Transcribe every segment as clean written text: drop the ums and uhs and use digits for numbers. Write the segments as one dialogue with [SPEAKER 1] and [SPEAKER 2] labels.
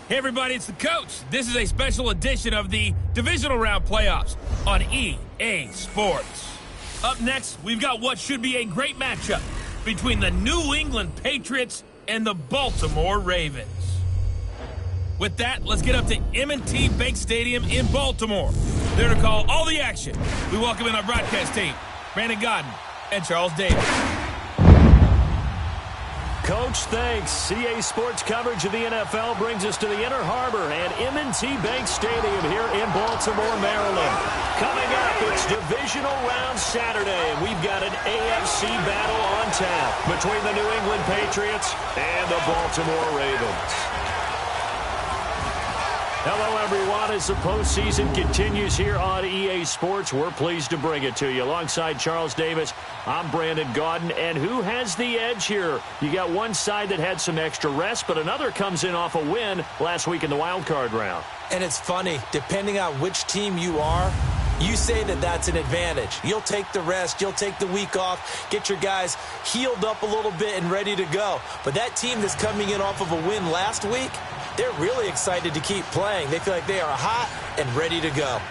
[SPEAKER 1] Hey everybody, it's the coach. This is a special edition of the Divisional Round Playoffs on EA Sports. Up next, we've got what should be a great matchup between the New England Patriots and the Baltimore Ravens. With that, let's get up to M&T Bank Stadium in Baltimore. There to call all the action, we welcome in our broadcast team, Brandon Godden and Charles Davis.
[SPEAKER 2] Coach, thanks. CA Sports coverage of the NFL brings us to the Inner Harbor and M&T Bank Stadium here in Baltimore, Maryland. Coming up, it's Divisional Round Saturday, and we've got an AFC battle on tap between the New England Patriots and the Baltimore Ravens. Hello, everyone. As the postseason continues here on EA Sports, we're pleased to bring it to you. Alongside Charles Davis, I'm Brandon Godden. And who has the edge here? You got one side that had some extra rest, but another comes in off a win last week in the wild card round.
[SPEAKER 3] And it's funny, depending on which team you are, you say that that's an advantage. You'll take the rest, you'll take the week off, get your guys healed up a little bit and ready to go. But that team that's coming in off of a win last week, they're really excited to keep playing. They feel like they are hot and ready to go.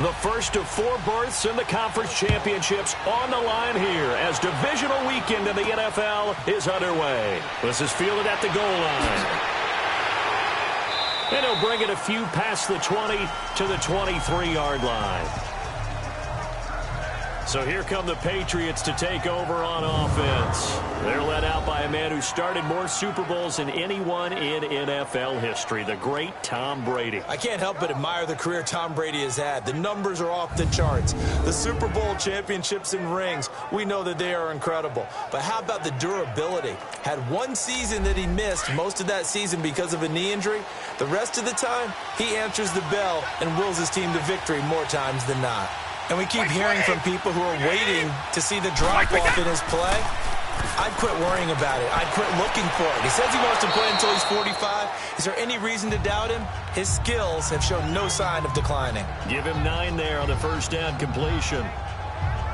[SPEAKER 2] The first of 4 berths in the conference championships on the line here as divisional weekend in the NFL is underway. This is fielded at the goal line. And he'll bring it a few past the 20 to the 23-yard line. So here come the Patriots to take over on offense. They're led out by a man who started more Super Bowls than anyone in NFL history, the great Tom Brady.
[SPEAKER 3] I can't help but admire the career Tom Brady has had. The numbers are off the charts. The Super Bowl championships and rings, we know that they are incredible. But how about the durability? Had one season that he missed, most of that season because of a knee injury. The rest of the time, he answers the bell and wills his team to victory more times than not. And we keep hearing from people who are waiting to see the drop-off in his play. I'd quit worrying about it. I'd quit looking for it. He says he wants to play until he's 45. Is there any reason to doubt him? His skills have shown no sign of declining.
[SPEAKER 2] Give him 9 there on the first down completion.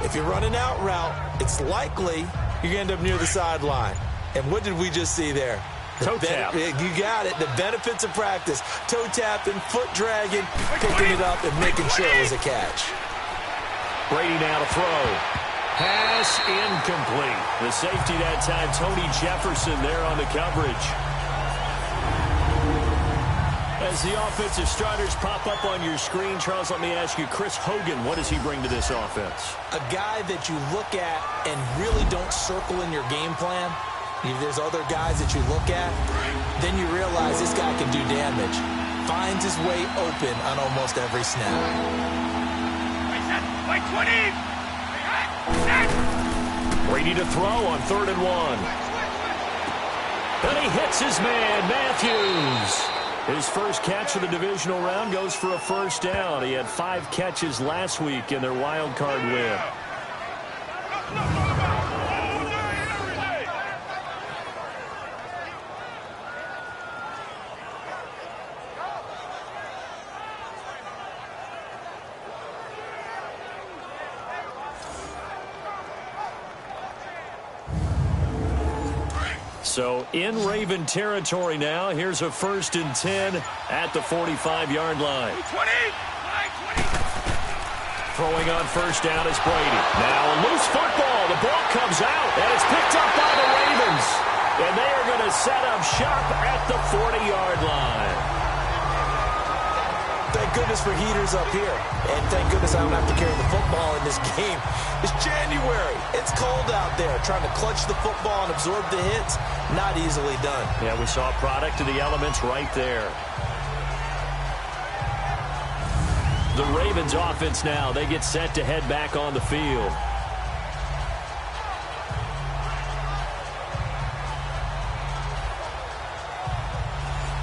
[SPEAKER 3] If you're running out route, it's likely you're going to end up near the sideline. And what did we just see there?
[SPEAKER 2] Toe tap.
[SPEAKER 3] You got it. The benefits of practice. Toe tapping, foot dragging, picking it up, and making sure it was a catch.
[SPEAKER 2] Brady now to throw. Pass incomplete. The safety that time, Tony Jefferson there on the coverage. As the offensive starters pop up on your screen, Charles, let me ask you, Chris Hogan, what does he bring to this offense?
[SPEAKER 3] A guy that you look at and really don't circle in your game plan. If there's other guys that you look at, then you realize this guy can do damage. Finds his way open on almost every snap.
[SPEAKER 2] Brady to throw on 3rd and 1. And he hits his man, Matthews. His first catch of the divisional round goes for a first down. He had 5 catches last week in their wild card win. So in Raven territory now. Here's a 1st and 10 at the 45-yard line. 20. Throwing on first down is Brady. Now a loose football. The ball comes out, and it's picked up by the Ravens. And they are going to set up shop at the 40-yard line.
[SPEAKER 3] Thank goodness for heaters up here. And thank goodness I don't have to carry the football in this game. It's January. It's cold out there. Trying to clutch the football and absorb the hits, not easily done.
[SPEAKER 2] Yeah, we saw a product of the elements right there. The Ravens offense now, they get set to head back on the field.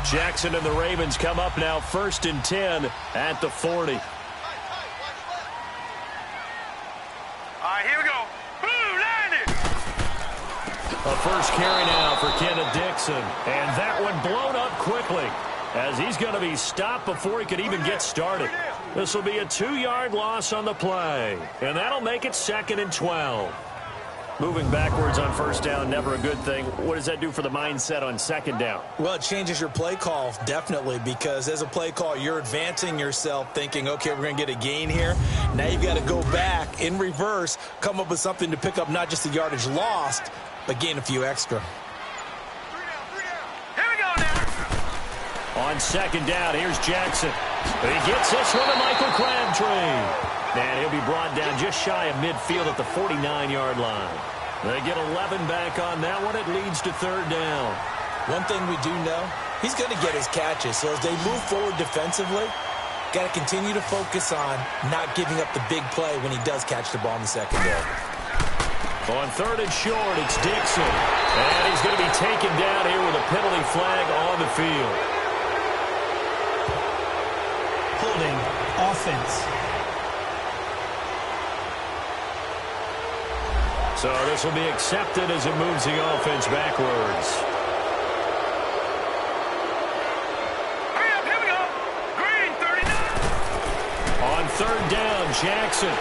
[SPEAKER 2] Jackson and the Ravens come up now 1st and 10 at the 40.
[SPEAKER 4] All right, here we go. Boom, landed.
[SPEAKER 2] A first carry now for Kenneth Dixon. And that one blown up quickly. as he's going to be stopped before he could even get started. This will be a 2-yard loss on the play, and that'll make it 2nd and 12. Moving backwards on first down, never a good thing. What does that do for the mindset on 2nd down?
[SPEAKER 3] Well, it changes your play call, definitely, because as a play call, you're advancing yourself thinking, okay, we're going to get a gain here. Now you've got to go back in reverse, come up with something to pick up not just the yardage lost, but gain a few extra.
[SPEAKER 4] Here we go now.
[SPEAKER 2] On 2nd down, here's Jackson. He gets this one to Michael Crabtree. And he'll be brought down just shy of midfield at the 49-yard line. They get 11 back on that one. It leads to 3rd down.
[SPEAKER 3] One thing we do know, he's going to get his catches. So as they move forward defensively, got to continue to focus on not giving up the big play when he does catch the ball in the secondary.
[SPEAKER 2] On 3rd and short, it's Dixon. And he's going to be taken down here with a penalty flag on the field.
[SPEAKER 5] Holding offense.
[SPEAKER 2] So this will be accepted as it moves the offense backwards.
[SPEAKER 4] Hurry up, here we go. Green, 39.
[SPEAKER 2] On 3rd down, Jackson.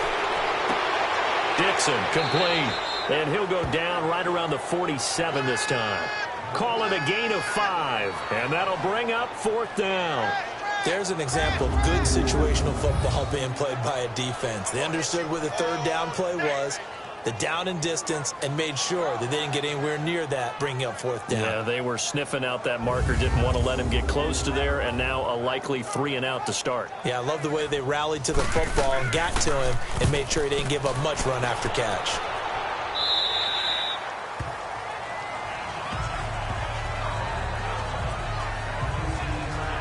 [SPEAKER 2] Dixon, complete. And he'll go down right around the 47 this time. Call it a gain of 5. And that'll bring up 4th down.
[SPEAKER 3] There's an example of good situational football being played by a defense. They understood what the 3rd down play was, the down and distance, and made sure that they didn't get anywhere near that, bringing up 4th down.
[SPEAKER 2] Yeah, they were sniffing out that marker, didn't want to let him get close to there, and now a likely 3 and out to start.
[SPEAKER 3] Yeah, I love the way they rallied to the football and got to him and made sure he didn't give up much run after catch.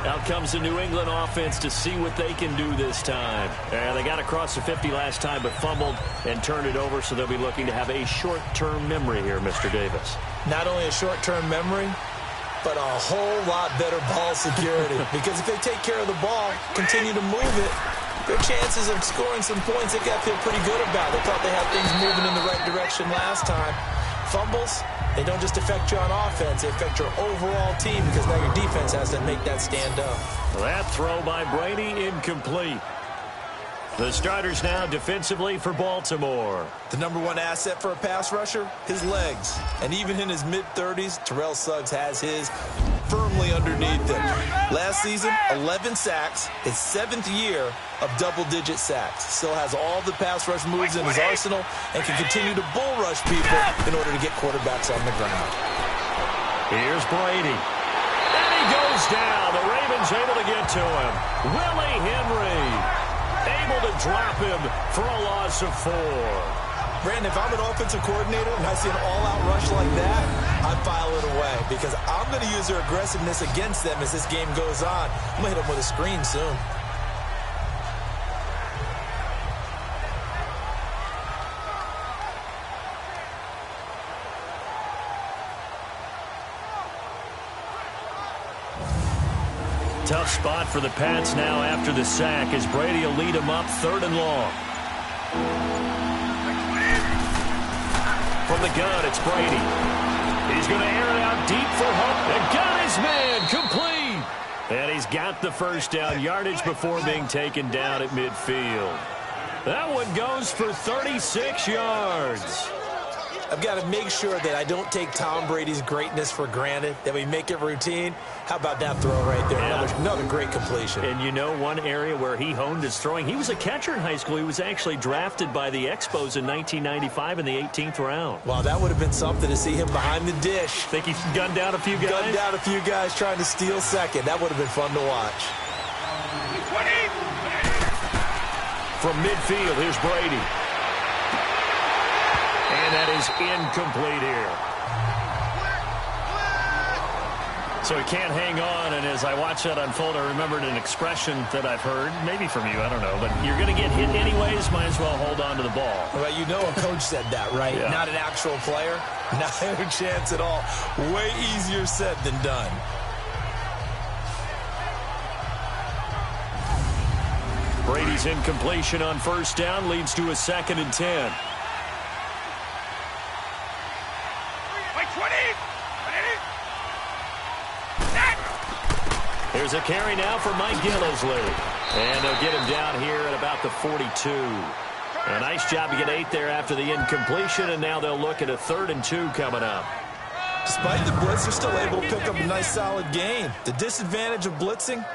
[SPEAKER 2] Out comes the New England offense to see what they can do this time. And they got across the 50 last time but fumbled and turned it over, so they'll be looking to have a short-term memory here, Mr. Davis.
[SPEAKER 3] Not only a short-term memory, but a whole lot better ball security. Because if they take care of the ball, continue to move it, their chances of scoring some points, they got to feel pretty good about. They thought they had things moving in the right direction last time. Fumbles, they don't just affect you on offense, they affect your overall team because now your defense has to make that stand up.
[SPEAKER 2] That throw by Brady incomplete. The starters now defensively for Baltimore.
[SPEAKER 3] The #1 asset for a pass rusher, his legs. And even in his mid-30s, Terrell Suggs has his firmly underneath him. Last season, 11 sacks, his 7th year of double-digit sacks. Still has all the pass rush moves in his arsenal and can continue to bull rush people in order to get quarterbacks on the ground.
[SPEAKER 2] Here's Brady. And he goes down. The Ravens able to get to him. Willie Henry able to drop him for a loss of 4.
[SPEAKER 3] Brandon, if I'm an offensive coordinator and I see an all-out rush like that, I file it away because I'm going to use their aggressiveness against them as this game goes on. I'm going to hit them with a screen soon.
[SPEAKER 2] Tough spot for the Pats now after the sack as Brady will lead them up 3rd and long. From the gun, it's Brady. He's going to air it out deep for Hunt and got his man complete. And he's got the 1st down yardage before being taken down at midfield. That one goes for 36 yards.
[SPEAKER 3] I've got to make sure that I don't take Tom Brady's greatness for granted, that we make it routine. How about that throw right there?
[SPEAKER 2] Yeah.
[SPEAKER 3] Another great completion.
[SPEAKER 2] And you know one area where he honed his throwing, he was a catcher in high school. He was actually drafted by the Expos in 1995 in the 18th round.
[SPEAKER 3] Wow, that would have been something to see him behind the dish.
[SPEAKER 2] Think he gunned down a few guys?
[SPEAKER 3] Gunned down a few guys trying to steal second. That would have been fun to watch.
[SPEAKER 2] From midfield, here's Brady. And that is incomplete here. So he can't hang on, and as I watch that unfold, I remembered an expression that I've heard, maybe from you, I don't know, but you're going to get hit anyways, might as well hold on to the ball.
[SPEAKER 3] Well, you know a coach said that, right?
[SPEAKER 2] Yeah. Not
[SPEAKER 3] an actual player. Not a chance at all. Way easier said than done.
[SPEAKER 2] Brady's incompletion on 1st down leads to a 2nd and 10. There's a carry now for Mike Gillisley. And they'll get him down here at about the 42. A nice job to get 8 there after the incompletion, and now they'll look at a 3rd and 2 coming up.
[SPEAKER 3] Despite the blitz, they're still able to pick up a nice solid gain. The disadvantage of blitzing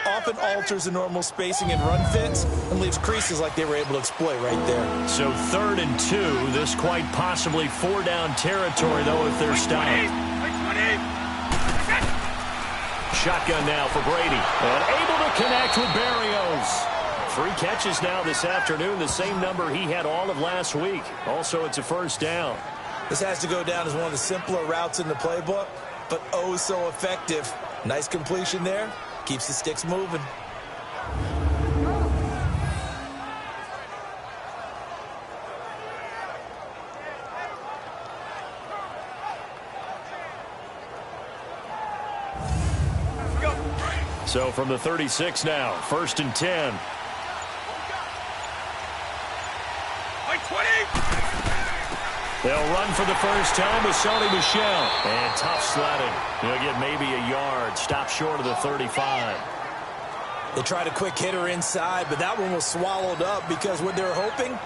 [SPEAKER 3] often alters the normal spacing and run fits and leaves creases like they were able to exploit right there.
[SPEAKER 2] So 3rd and 2, this quite possibly 4-down territory, though, if they're stopped. Shotgun now for Brady. And able to connect with Berrios. 3 catches now this afternoon, the same number he had all of last week. Also, it's a 1st down.
[SPEAKER 3] This has to go down as one of the simpler routes in the playbook, but oh so effective. Nice completion there. Keeps the sticks moving.
[SPEAKER 2] So from the 36 now, 1st and 10. They'll run for the first time with Sony Michel. And tough sledding. He'll get maybe a yard. Stop short of the 35.
[SPEAKER 3] They tried a quick hitter inside, but that one was swallowed up because what they're hoping,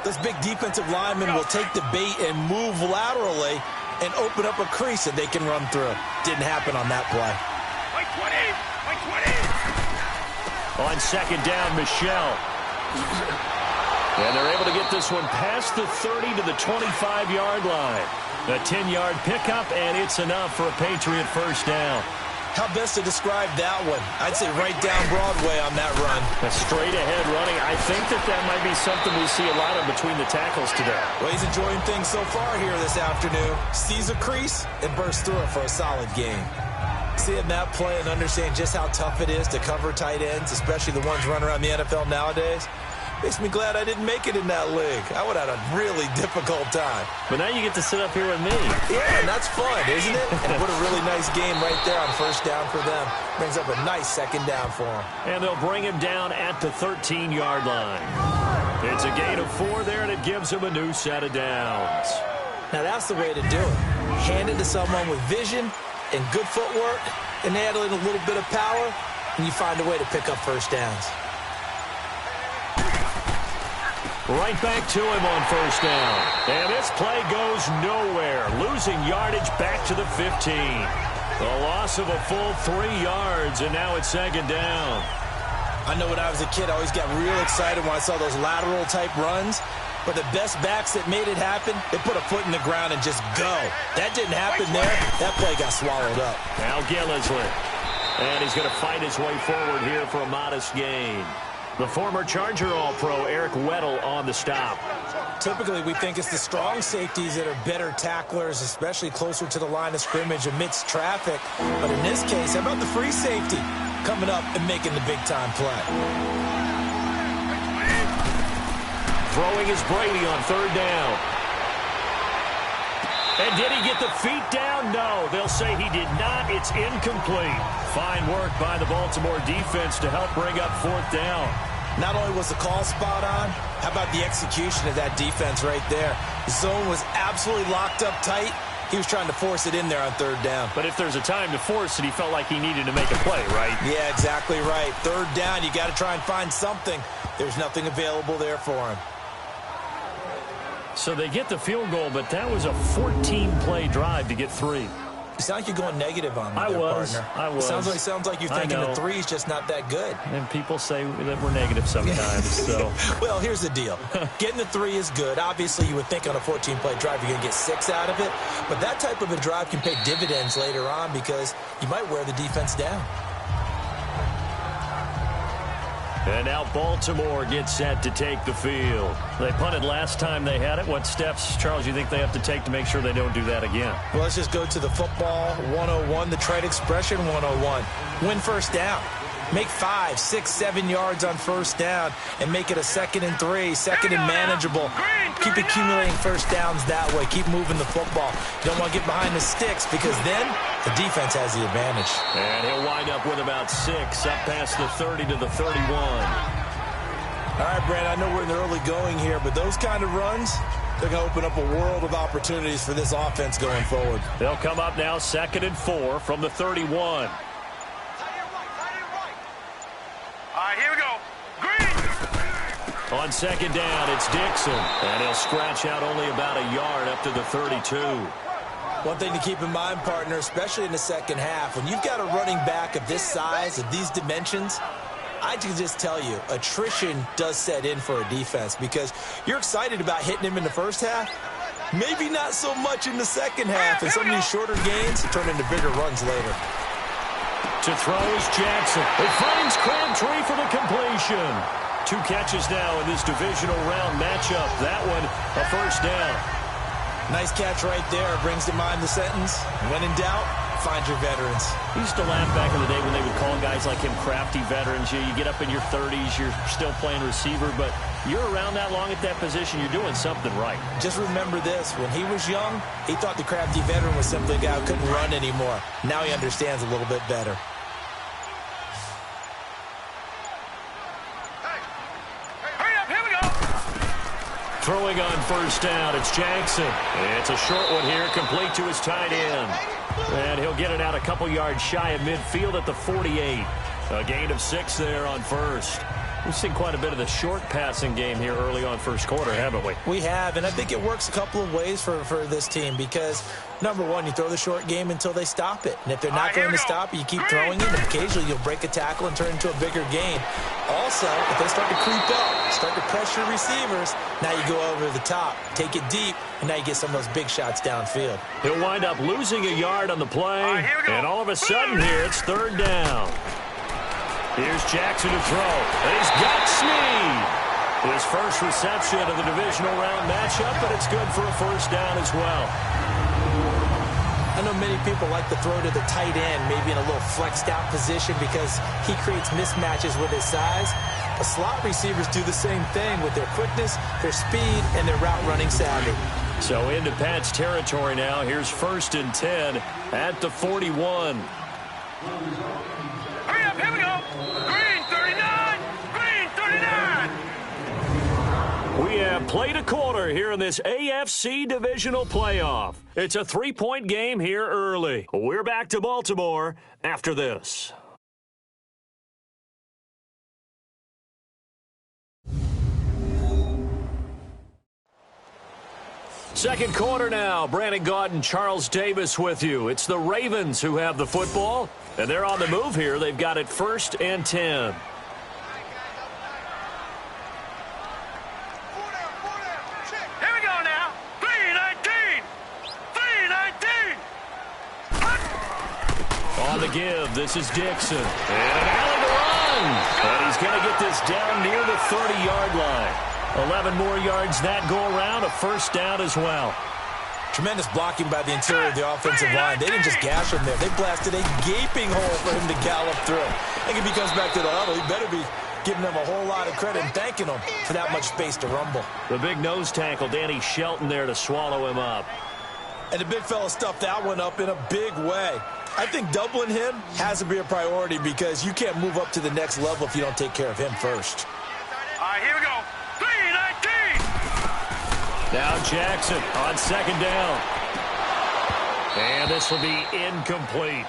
[SPEAKER 3] this big defensive lineman will take the bait and move laterally and open up a crease that they can run through. Didn't happen on that play.
[SPEAKER 2] On 2nd down, Michel. And they're able to get this one past the 30 to the 25-yard line. A 10-yard pickup, and it's enough for a Patriot 1st down.
[SPEAKER 3] How best to describe that one? I'd say right down Broadway on that run.
[SPEAKER 2] A straight-ahead running. I think that might be something we see a lot of between the tackles today.
[SPEAKER 3] Well, he's enjoying things so far here this afternoon. Sees a crease and bursts through it for a solid game. Seeing that play and understand just how tough it is to cover tight ends, especially the ones running around the NFL nowadays, makes me glad I didn't make it in that league. I would have had a really difficult time.
[SPEAKER 2] But now you get to sit up here with me.
[SPEAKER 3] Yeah, and that's fun, isn't it? And what a really nice game right there on 1st down for them. Brings up a nice 2nd down for them.
[SPEAKER 2] And they'll bring him down at the 13-yard line. It's a gain of 4 there, and it gives him a new set of downs.
[SPEAKER 3] Now that's the way to do it. Hand it to someone with vision and good footwork, and add in a little bit of power, and you find a way to pick up 1st downs.
[SPEAKER 2] Right back to him on 1st down. And this play goes nowhere. Losing yardage back to the 15. A loss of a full 3 yards, and now it's 2nd down.
[SPEAKER 3] I know when I was a kid, I always got real excited when I saw those lateral-type runs. But the best backs that made it happen, they put a foot in the ground and just go. That didn't happen there. That play got swallowed up.
[SPEAKER 2] Now Gillisley. And he's going to fight his way forward here for a modest gain. The former Charger All-Pro Eric Weddle on the stop.
[SPEAKER 3] Typically, we think it's the strong safeties that are better tacklers, especially closer to the line of scrimmage amidst traffic. But in this case, how about the free safety coming up and making the big-time play?
[SPEAKER 2] Throwing is Brady on 3rd down. And did he get the feet down? No, they'll say he did not. It's incomplete. Fine work by the Baltimore defense to help bring up 4th down.
[SPEAKER 3] Not only was the call spot on, how about the execution of that defense right there? The zone was absolutely locked up tight. He was trying to force it in there on 3rd down.
[SPEAKER 2] But if there's a time to force it, he felt like he needed to make a play, right?
[SPEAKER 3] Yeah, exactly right. 3rd down, you got to try and find something. There's nothing available there for him.
[SPEAKER 2] So they get the field goal, but that was a 14-play drive to get 3.
[SPEAKER 3] You sound like you're going negative on me,
[SPEAKER 2] I was.
[SPEAKER 3] Sounds like you're thinking the 3 is just not that good.
[SPEAKER 2] And people say that we're negative sometimes. So,
[SPEAKER 3] well, here's the deal. Getting the 3 is good. Obviously, you would think on a 14-play drive you're going to get 6 out of it. But that type of a drive can pay dividends later on because you might wear the defense down.
[SPEAKER 2] And now Baltimore gets set to take the field. They punted last time they had it. What steps, Charles, you think they have to take to make sure they don't do that again?
[SPEAKER 3] Well, let's just go to the football 101, the trade expression 101. Win 1st down. Make 5, 6, 7 yards on 1st down and make it a 2nd and 3, 2nd and manageable. Keep accumulating 1st downs that way. Keep moving the football. You don't want to get behind the sticks because then the defense has the advantage.
[SPEAKER 2] And he'll wind up with about 6 up past the 30 to the 31.
[SPEAKER 3] All right, Brad, I know we're in the early going here, but those kind of runs, they're going to open up a world of opportunities for this offense going forward.
[SPEAKER 2] They'll come up now 2nd and 4 from the 31. On second down, it's Dixon. And he'll scratch out only about a yard up to the 32.
[SPEAKER 3] One thing to keep in mind, partner, especially in the second half, when you've got a running back of this size, of these dimensions, I can just tell you, attrition does set in for a defense because you're excited about hitting him in the first half. Maybe not so much in the second half, and some of these shorter gains turn into bigger runs later.
[SPEAKER 2] To throw is Jackson. It finds Crabtree for the completion. 2 catches now in this divisional round matchup. That one, a first down.
[SPEAKER 3] Nice catch right there. Brings to mind the sentence, when in doubt, find your veterans.
[SPEAKER 2] We used to laugh back in the day when they would call guys like him crafty veterans. You get up in your 30s, you're still playing receiver, but you're around that long at that position, you're doing something right.
[SPEAKER 3] Just remember this. When he was young, he thought the crafty veteran was simply a guy who couldn't run anymore. Now he understands a little bit better.
[SPEAKER 2] Throwing on first down, it's Jackson. It's a short one here, complete to his tight end. And he'll get it out a couple yards shy of midfield at the 48. A gain of 6 there on first. We've seen quite a bit of the short passing game here early on first quarter, haven't we?
[SPEAKER 3] We have, and I think it works a couple of ways for this team because, number one, you throw the short game until they stop it. And if they're not going to stop it, you keep throwing it, and occasionally you'll break a tackle and turn into a bigger gain. Also, if they start to creep up, start to pressure receivers, now you go over the top, take it deep, and now you get some of those big shots downfield.
[SPEAKER 2] He'll wind up losing a yard on the play, and all of a sudden here it's third down. Here's Jackson to throw, and he's got Snead. His first reception of the divisional round matchup, but it's good for a first down as well.
[SPEAKER 3] I know many people like to throw to the tight end, maybe in a little flexed out position because he creates mismatches with his size. But slot receivers do the same thing with their quickness, their speed, and their route running savvy.
[SPEAKER 2] So into Pat's territory now. Here's 1st and 10 at the 41.
[SPEAKER 4] Hurry up, here we go. Green 39, green 39.
[SPEAKER 2] We have played a quarter here in this AFC divisional playoff. It's a 3-point game here early. We're back to Baltimore after this. Second quarter now. Brandon Gaudin and Charles Davis with you. It's the Ravens who have the football, and they're on the move here. They've got it 1st and 10.
[SPEAKER 4] Here we go now. 319. 319.
[SPEAKER 2] On the give, this is Dixon. And an alley to run. And he's going to get this down near the 30-yard line. 11 more yards that go around, a first down as well.
[SPEAKER 3] Tremendous blocking by the interior of the offensive line. They didn't just gash him there. They blasted a gaping hole for him to gallop through. I think if he comes back to the huddle, he better be giving them a whole lot of credit and thanking them for that much space to rumble.
[SPEAKER 2] The big nose tackle, Danny Shelton there to swallow him up.
[SPEAKER 3] And the big fella stuffed that one up in a big way. I think doubling him has to be a priority because you can't move up to the next level if you don't take care of him first.
[SPEAKER 4] All right, here we go. 319.
[SPEAKER 2] Now Jackson on second down. And this will be incomplete.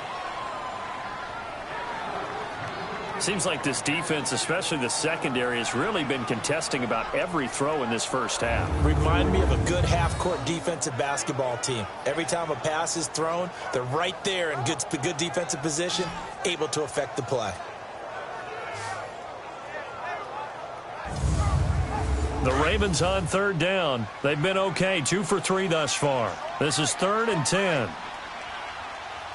[SPEAKER 2] Seems like this defense, especially the secondary, has really been contesting about every throw in this first half.
[SPEAKER 3] Remind me of a good half-court defensive basketball team. Every time a pass is thrown, they're right there in good defensive position, able to affect the play.
[SPEAKER 2] The Ravens on third down. They've been okay, 2 for 3 thus far. This is 3rd and 10.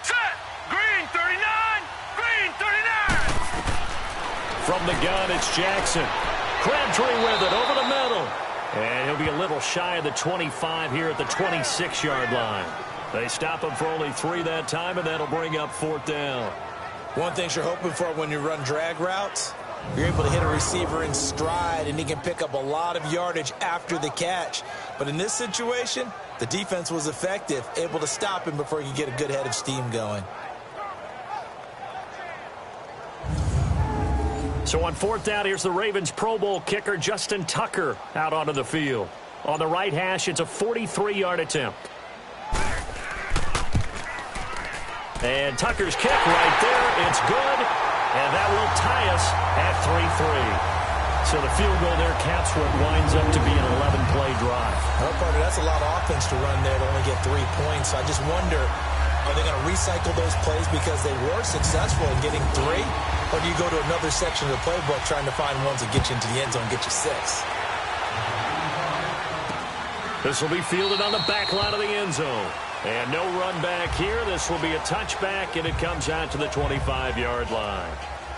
[SPEAKER 4] Set. Green 39. Green 39.
[SPEAKER 2] From the gun, it's Jackson. Crabtree with it over the middle. And he'll be a little shy of the 25 here at the 26-yard line. They stop him for only 3 that time, and that'll bring up 4th down.
[SPEAKER 3] One thing you're hoping for when you run drag routes, you're able to hit a receiver in stride, and he can pick up a lot of yardage after the catch. But in this situation, the defense was effective, able to stop him before he could get a good head of steam going.
[SPEAKER 2] So on 4th down, here's the Ravens Pro Bowl kicker, Justin Tucker, out onto the field. On the right hash, it's a 43-yard attempt. And Tucker's kick right there. It's good. And that will tie us at So the field goal there caps what winds up to be an 11-play drive.
[SPEAKER 3] Well, partner, that's a lot of offense to run there to only get 3 points. So I just wonder, are they going to recycle those plays because they were successful in getting 3? Or do you go to another section of the playbook trying to find ones that get you into the end zone and get you 6?
[SPEAKER 2] This will be fielded on the back line of the end zone. And no run back here. This will be a touchback, and it comes out to the 25-yard line.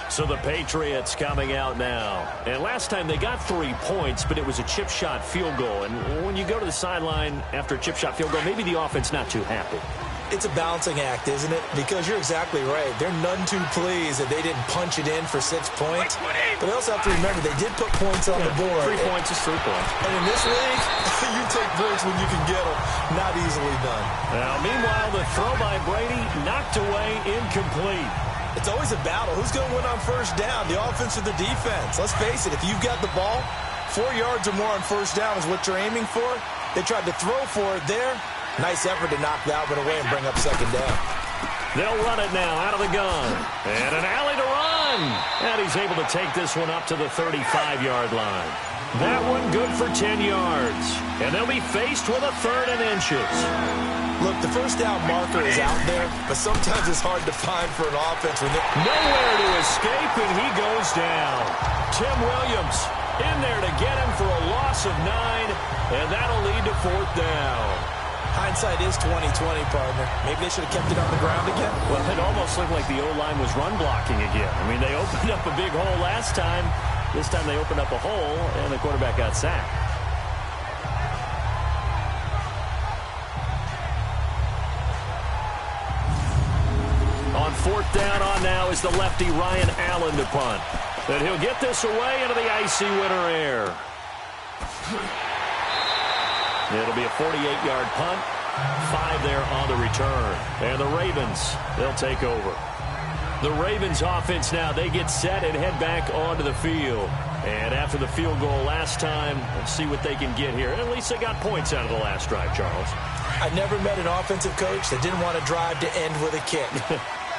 [SPEAKER 2] So the Patriots coming out now. And last time they got 3 points, but it was a chip shot field goal. And when you go to the sideline after a chip shot field goal, maybe the offense not too happy.
[SPEAKER 3] It's a balancing act, isn't it? Because you're exactly right. They're none too pleased that they didn't punch it in for 6 points. But they also have to remember they did put points on the board.
[SPEAKER 2] 3 points is 3 points.
[SPEAKER 3] And in this league, you take points when you can get them. Not easily done.
[SPEAKER 2] Now, meanwhile, the throw by Brady knocked away, incomplete.
[SPEAKER 3] It's always a battle. Who's going to win on first down, the offense or the defense? Let's face it, if you've got the ball, 4 yards or more on first down is what you're aiming for. They tried to throw for it there. Nice effort to knock that one away and bring up second down.
[SPEAKER 2] They'll run it now out of the gun. And an alley to run. And he's able to take this one up to the 35-yard line. That one good for 10 yards. And they'll be faced with a 3rd and inches.
[SPEAKER 3] Look, the first down marker is out there, but sometimes it's hard to find for an offense when they're
[SPEAKER 2] nowhere to escape, and he goes down. Tim Williams in there to get him for a loss of 9, and that'll lead to 4th down.
[SPEAKER 3] Hindsight is 20/20, partner. Maybe they should have kept it on the ground again.
[SPEAKER 2] Well, it almost looked like the O-line was run blocking again. I mean, they opened up a big hole last time. This time they opened up a hole, and the quarterback got sacked. On 4th down on now is the lefty Ryan Allen to punt. And he'll get this away into the icy winter air. It'll be a 48-yard punt. 5 there on the return. And the Ravens, they'll take over. The Ravens offense now, they get set and head back onto the field. And after the field goal last time, let's see what they can get here. At least they got points out of the last drive, Charles.
[SPEAKER 3] I never met an offensive coach that didn't want to drive to end with a kick.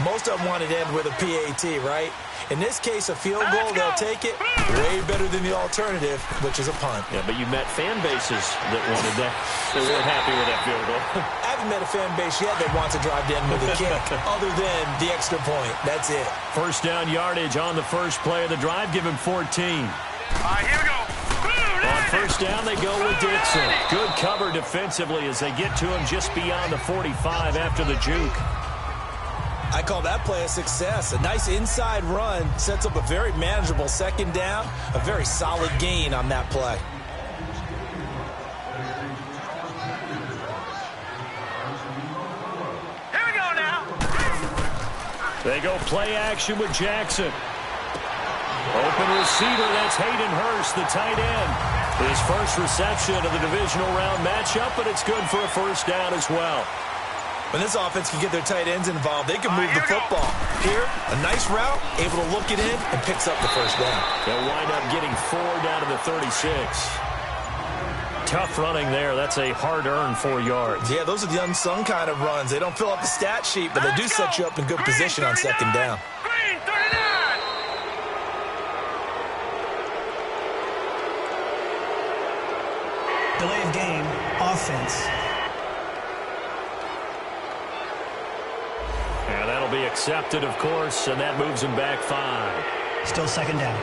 [SPEAKER 3] Most of them wanted to end with a PAT, right? In this case, a field goal, they'll take it. Way better than the alternative, which is a punt.
[SPEAKER 2] Yeah, but you met fan bases that wanted that. They weren't happy with that field goal.
[SPEAKER 3] I haven't met a fan base yet that wants to drive to end with a kick, other than the extra point. That's it.
[SPEAKER 2] First down yardage on the first play of the drive. Give him 14.
[SPEAKER 4] Here we go.
[SPEAKER 2] On first down, they go with Dixon. Good cover defensively as they get to him just beyond the 45 after the juke.
[SPEAKER 3] I call that play a success. A nice inside run sets up a very manageable second down. A very solid gain on that play.
[SPEAKER 4] Here we go now.
[SPEAKER 2] They go play action with Jackson. Open receiver, that's Hayden Hurst, the tight end. His first reception of the divisional round matchup, but it's good for a first down as well.
[SPEAKER 3] When this offense can get their tight ends involved, they can move the football. Here, a nice route, able to look it in, and picks up the first down.
[SPEAKER 2] They'll wind up getting 4 down to the 36. Tough running there. That's a hard-earned 4 yards.
[SPEAKER 3] Yeah, those are the unsung kind of runs. They don't fill up the stat sheet, but they do set you up in good position on second down.
[SPEAKER 4] Green 39.
[SPEAKER 5] Delay of game, offense.
[SPEAKER 2] And that'll be accepted, of course, and that moves him back 5.
[SPEAKER 5] Still second down.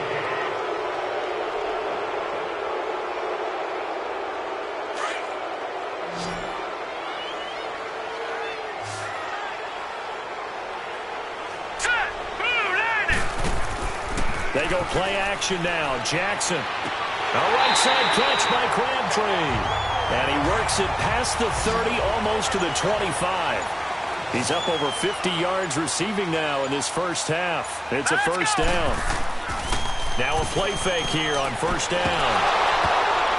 [SPEAKER 4] Set. Boom, landed.
[SPEAKER 2] They go play action now. Jackson. A right side catch by Crabtree. And he works it past the 30, almost to the 25. He's up over 50 yards receiving now in this first half. It's a first down. Now a play fake here on first down.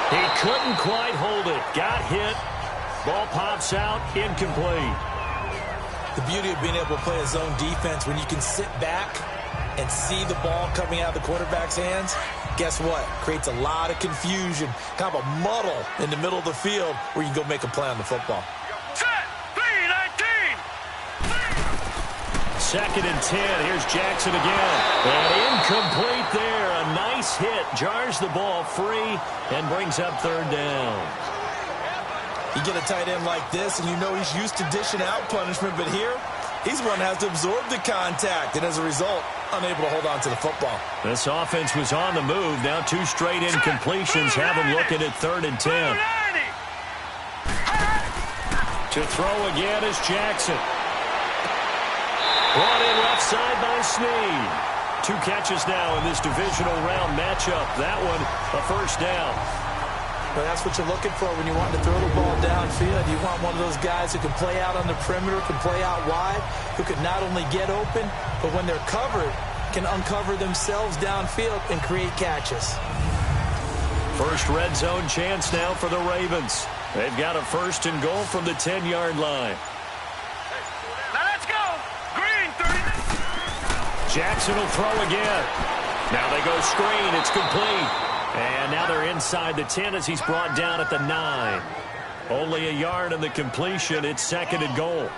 [SPEAKER 2] He couldn't quite hold it. Got hit. Ball pops out. Incomplete.
[SPEAKER 3] The beauty of being able to play a zone defense when you can sit back and see the ball coming out of the quarterback's hands, guess what? Creates a lot of confusion, kind of a muddle in the middle of the field where you can go make a play on the football.
[SPEAKER 4] Set. 319.
[SPEAKER 2] 2nd and 10. Here's Jackson again. And incomplete there. A nice hit. Jars the ball free and brings up 3rd down.
[SPEAKER 3] You get a tight end like this, and you know he's used to dishing out punishment, but here, he's one that has to absorb the contact, and as a result, unable to hold on to the football.
[SPEAKER 2] This offense was on the move. Now 2 straight incompletions have him looking at 3rd and 10. To throw again is Jackson. Brought in left side by Snead. 2 catches now in this divisional round matchup. That one, a 1st down.
[SPEAKER 3] Well, that's what you're looking for when you want to throw the ball downfield. You want one of those guys who can play out on the perimeter, can play out wide, who can not only get open, but when they're covered, can uncover themselves downfield and create catches.
[SPEAKER 2] First red zone chance now for the Ravens. They've got a 1st and goal from the 10-yard line.
[SPEAKER 4] Now let's go. Green, 30.
[SPEAKER 2] Jackson will throw again. Now they go screen. It's complete. And now they're inside the 10 as he's brought down at the 9. Only a yard in the completion. It's 2nd and goal.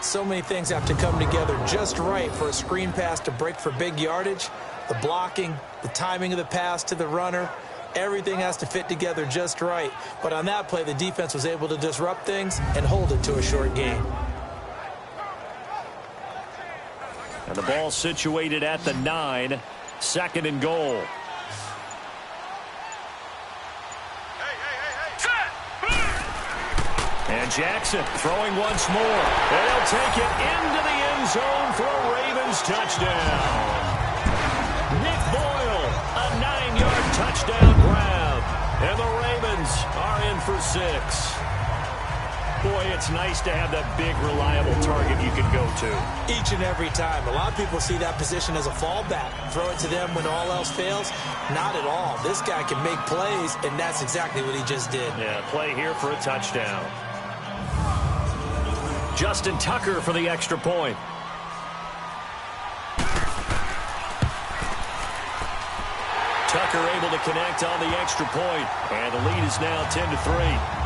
[SPEAKER 3] So many things have to come together just right for a screen pass to break for big yardage. The blocking, the timing of the pass to the runner, everything has to fit together just right. But on that play, the defense was able to disrupt things and hold it to a short gain.
[SPEAKER 2] And the ball situated at the 9. 2nd and goal. And Jackson throwing once more. And they'll take it into the end zone for a Ravens touchdown. Nick Boyle, a 9-yard touchdown grab. And the Ravens are in for 6. Boy, it's nice to have that big, reliable target you can go to.
[SPEAKER 3] Each and every time. A lot of people see that position as a fallback. Throw it to them when all else fails. Not at all. This guy can make plays, and that's exactly what he just did.
[SPEAKER 2] Yeah, play here for a touchdown. Justin Tucker for the extra point. Tucker able to connect on the extra point, and the lead is now 10-3.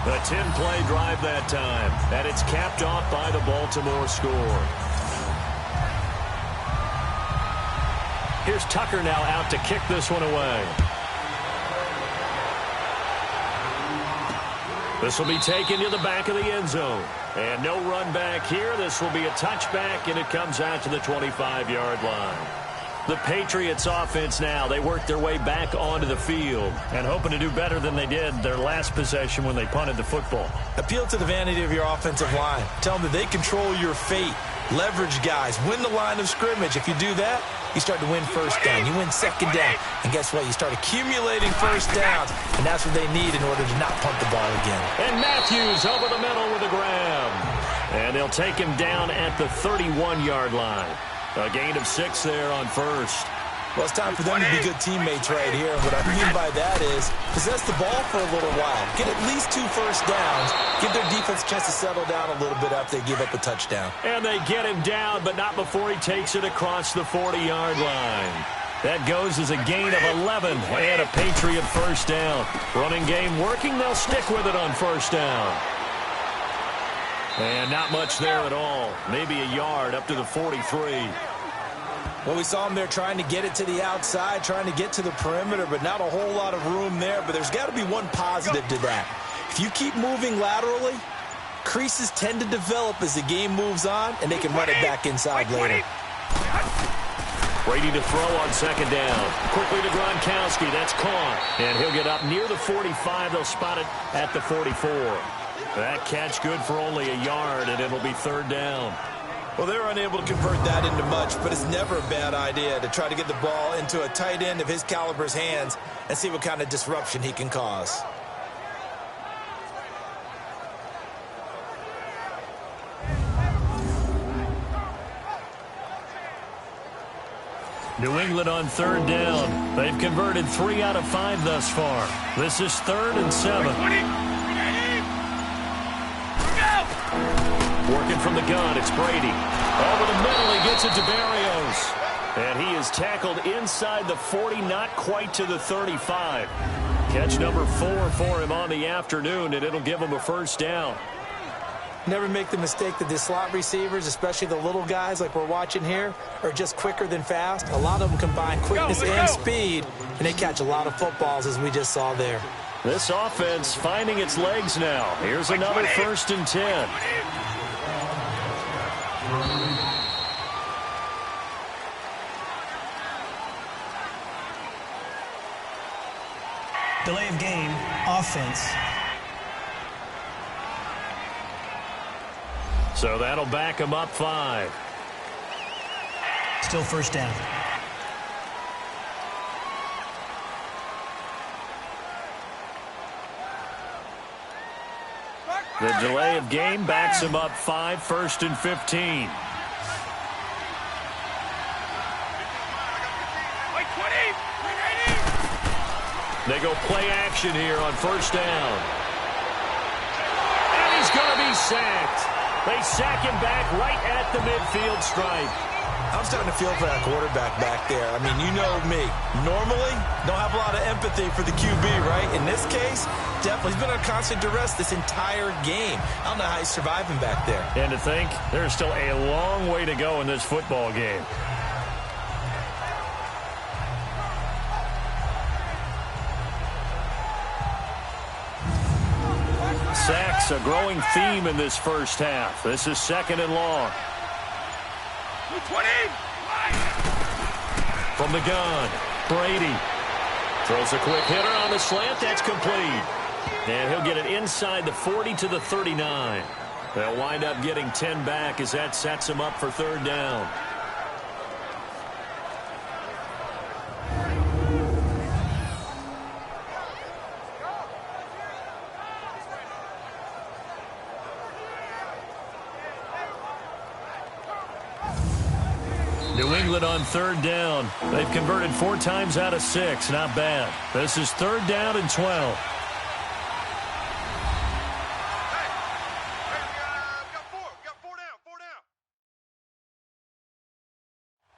[SPEAKER 2] A 10-play drive that time, and it's capped off by the Baltimore score. Here's Tucker now out to kick this one away. This will be taken to the back of the end zone. And no run back here. This will be a touchback, and it comes out to the 25-yard line. The Patriots offense now, they work their way back onto the field and hoping to do better than they did their last possession when they punted the football.
[SPEAKER 3] Appeal to the vanity of your offensive line. Tell them that they control your fate. Leverage guys. Win the line of scrimmage. If you do that, you start to win 1st down. You win 2nd down. And guess what? You start accumulating 1st downs. And that's what they need in order to not punt the ball again.
[SPEAKER 2] And Matthews over the middle with a grab. And they'll take him down at the 31-yard line. A gain of 6 there on 1st.
[SPEAKER 3] Well, it's time for them to be good teammates right here. And what I mean by that is possess the ball for a little while. Get at least 2 first downs. Give their defense a chance to settle down a little bit after they give up a touchdown.
[SPEAKER 2] And they get him down, but not before he takes it across the 40-yard line. That goes as a gain of 11 and a Patriot 1st down. Running game working. They'll stick with it on 1st down. And not much there at all. Maybe a yard up to the 43.
[SPEAKER 3] Well, we saw him there trying to get it to the outside, trying to get to the perimeter, but not a whole lot of room there. But there's got to be one positive to that. If you keep moving laterally, creases tend to develop as the game moves on, and they can run it back inside later.
[SPEAKER 2] Brady to throw on 2nd down. Quickly to Gronkowski. That's caught. And he'll get up near the 45. They'll spot it at the 44. That catch good for only a yard, and it'll be 3rd down.
[SPEAKER 3] Well, they're unable to convert that into much, but it's never a bad idea to try to get the ball into a tight end of his caliber's hands and see what kind of disruption he can cause.
[SPEAKER 2] New England on 3rd down. They've converted 3 out of 5 thus far. This is 3rd and 7. Working from the gun, it's Brady. Over the middle, he gets it to Berrios. And he is tackled inside the 40, not quite to the 35. Catch number 4 for him on the afternoon, and it'll give him a 1st down.
[SPEAKER 3] Never make the mistake that the slot receivers, especially the little guys like we're watching here, are just quicker than fast. A lot of them combine quickness and speed, and they catch a lot of footballs, as we just saw there.
[SPEAKER 2] This offense finding its legs now. Here's another 1st and 10.
[SPEAKER 5] Delay of game, offense.
[SPEAKER 2] So that'll back him up 5.
[SPEAKER 5] Still 1st down.
[SPEAKER 2] The delay of game backs him up 5, 1st and 15. They go play action here on 1st down. And he's going to be sacked. They sack him back right at the midfield stripe.
[SPEAKER 3] I'm starting to feel for that quarterback back there. I mean, you know me. Normally, don't have a lot of empathy for the QB, right? In this case, definitely. He's been on constant duress this entire game. I don't know how he's surviving back there.
[SPEAKER 2] And to think, there's still a long way to go in this football game. Sacks, a growing theme in this first half. This is 2nd and long. From the gun, Brady throws a quick hitter on the slant. That's complete. And he'll get it inside the 40 to the 39. They'll wind up getting 10 back as that sets him up for 3rd down. New England on 3rd down. They've converted 4 times out of 6. Not bad. This is 3rd down and 12.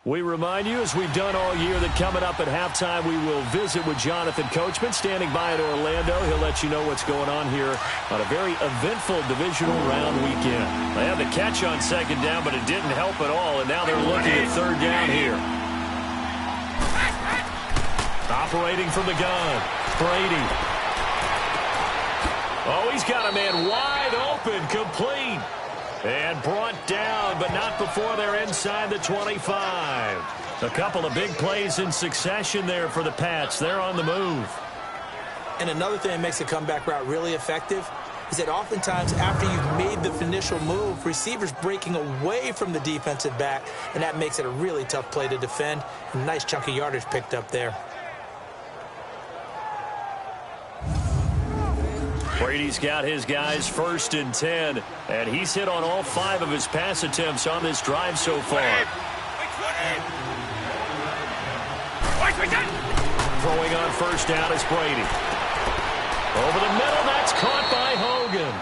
[SPEAKER 2] We remind you, as we've done all year, that coming up at halftime, we will visit with Jonathan Coachman, standing by at Orlando. He'll let you know what's going on here on a very eventful divisional round weekend. They had the catch on 2nd down, but it didn't help at all, and now they're looking at 3rd down here. Operating from the gun, Brady. Oh, he's got a man wide open, complete. And brought down, but not before they're inside the 25. A couple of big plays in succession there for the Pats. They're on the move.
[SPEAKER 3] And another thing that makes a comeback route really effective is that oftentimes after you've made the initial move, receivers breaking away from the defensive back, and that makes it a really tough play to defend. A nice chunk of yardage picked up there.
[SPEAKER 2] Brady's got his guys 1st and 10, and he's hit on all 5 of his pass attempts on this drive so far. Throwing on 1st down is Brady. Over the middle, that's caught by Hogan.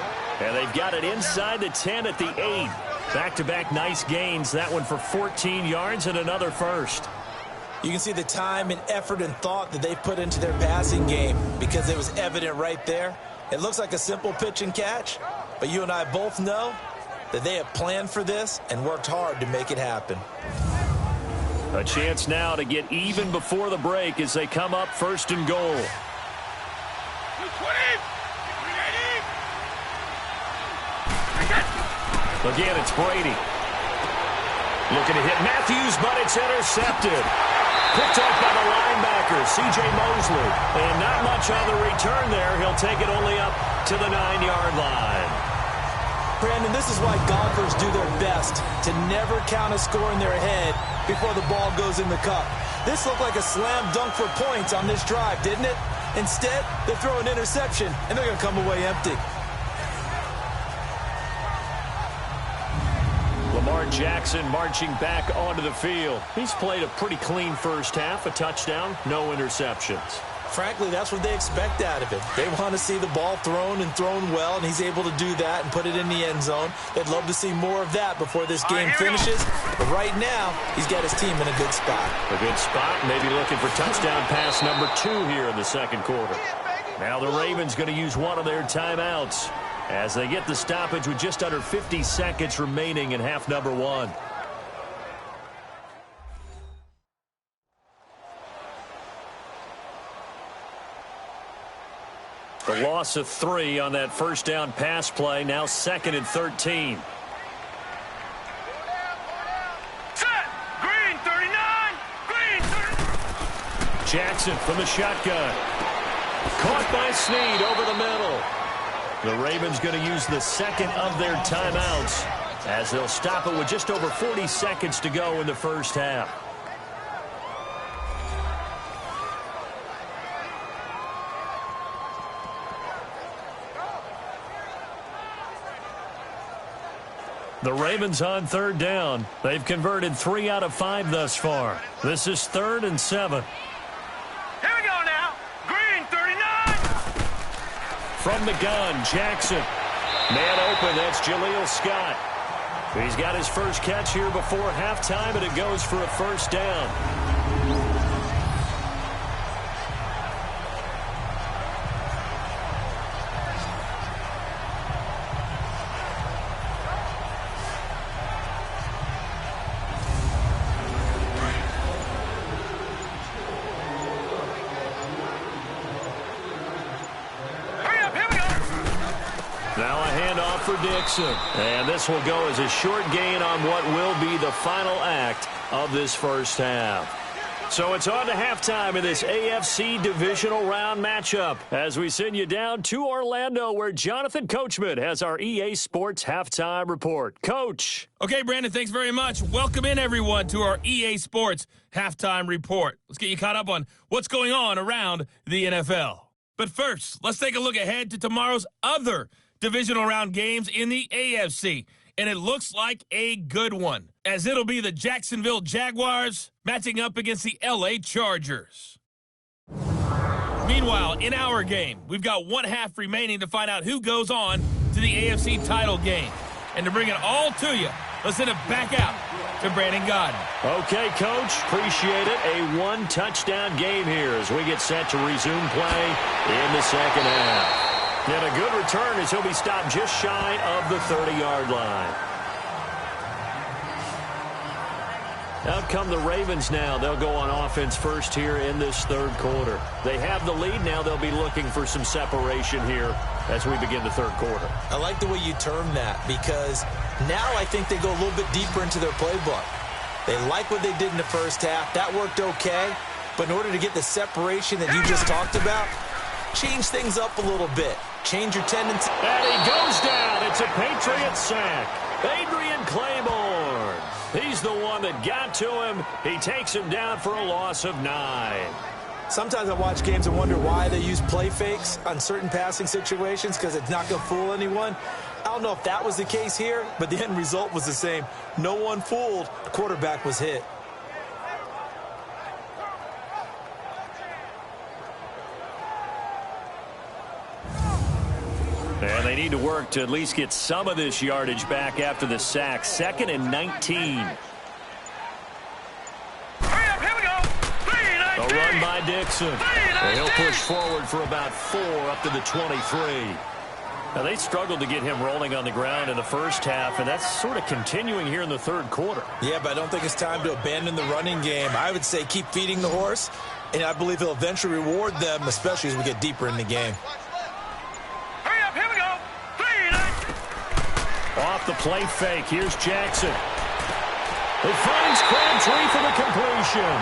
[SPEAKER 2] And they've got it inside the 10 at the 8. Back-to-back nice gains, that one for 14 yards and another first.
[SPEAKER 3] You can see the time and effort and thought that they put into their passing game because it was evident right there. It looks like a simple pitch and catch, but you and I both know that they have planned for this and worked hard to make it happen.
[SPEAKER 2] A chance now to get even before the break as they come up 1st and goal. Again, it's Brady. Looking to hit Matthews, but it's intercepted. Picked up by the linebacker, C.J. Mosley. And not much on the return there. He'll take it only up to the 9-yard line.
[SPEAKER 3] Brandon, this is why golfers do their best to never count a score in their head before the ball goes in the cup. This looked like a slam dunk for points on this drive, didn't it? Instead, they throw an interception, and they're going to come away empty.
[SPEAKER 2] Lamar Jackson marching back onto the field. He's played a pretty clean first half, a touchdown, no interceptions.
[SPEAKER 3] Frankly, that's what they expect out of him. They want to see the ball thrown and thrown well, and he's able to do that and put it in the end zone. They'd love to see more of that before this game finishes. But right now, he's got his team in a good spot.
[SPEAKER 2] A good spot, maybe looking for touchdown pass number 2 here in the second quarter. Now the Ravens going to use one of their timeouts. as they get the stoppage with just under 50 seconds remaining in half number one. The loss of 3 on that first down pass play, now 2nd and 13.
[SPEAKER 4] Green 39! Green 39!
[SPEAKER 2] Jackson from the shotgun. Caught by Snead over the middle. The Ravens going to use the second of their timeouts as they'll stop it with just over 40 seconds to go in the first half. The Ravens on 3rd down. They've converted 3 out of 5 thus far. This is 3rd and 7.
[SPEAKER 4] Here we go now. Green 39!
[SPEAKER 2] From the gun, Jackson. Man open, that's Jaleel Scott. He's got his first catch here before halftime, and it goes for a first down. Now a handoff for Dixon. And this will go as a short gain on what will be the final act of this first half. So it's on to halftime in this AFC Divisional Round matchup as we send you down to Orlando where Jonathan Coachman has our EA Sports Halftime Report. Coach.
[SPEAKER 1] Okay, Brandon, thanks very much. Welcome in, everyone, to our EA Sports Halftime Report. Let's get you caught up on what's going on around the NFL. But first, let's take a look ahead to tomorrow's other divisional round games in the AFC, and it looks like a good one, as it'll be the Jacksonville Jaguars matching up against the LA Chargers. Meanwhile, in our game, we've got 1 half remaining to find out who goes on to the AFC title game. And to bring it all to you, let's send it back out to Brandon Godden.
[SPEAKER 2] Okay, Coach, appreciate it. A 1-touchdown game here as we get set to resume play in the second half. And a good return as he'll be stopped just shy of the 30-yard line. Out come the Ravens now. They'll go on offense first here in this third quarter. They have the lead now. They'll be looking for some separation here as we begin the third quarter.
[SPEAKER 3] I like the way you term that because now I think they go a little bit deeper into their playbook. They like what they did in the first half. That worked okay. But in order to get the separation that you just talked about, change things up a little bit. Change your tendency.
[SPEAKER 2] And he goes down. It's a Patriots sack. Adrian Claiborne. He's the one that got to him. He takes him down for a loss of 9.
[SPEAKER 3] Sometimes I watch games and wonder why they use play fakes on certain passing situations because it's not going to fool anyone. I don't know if that was the case here, but the end result was the same. No one fooled. The quarterback was hit.
[SPEAKER 2] And they need to work to at least get some of this yardage back after the sack. 2nd and 19.
[SPEAKER 4] Hurry up, here we go.
[SPEAKER 2] A run by Dixon. And he'll push forward for about 4 up to the 23. Now, they struggled to get him rolling on the ground in the first half, and that's sort of continuing here in the third quarter.
[SPEAKER 3] Yeah, but I don't think it's time to abandon the running game. I would say keep feeding the horse, and I believe he'll eventually reward them, especially as we get deeper in the game.
[SPEAKER 2] Off the play fake, here's Jackson. He finds Crabtree for the completion.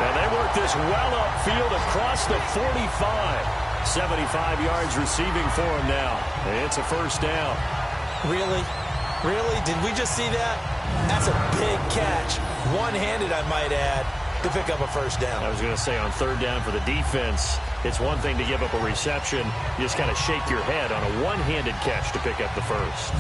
[SPEAKER 2] And they work this well upfield across the 45. 75 yards receiving for him now. It's a first down.
[SPEAKER 3] Really? Really? Did we just see that? That's a big catch. One-handed, I might add, to pick up a first down.
[SPEAKER 2] I was going to say on 3rd down for the defense, it's one thing to give up a reception. You just kind of shake your head on a one-handed catch to pick up the first.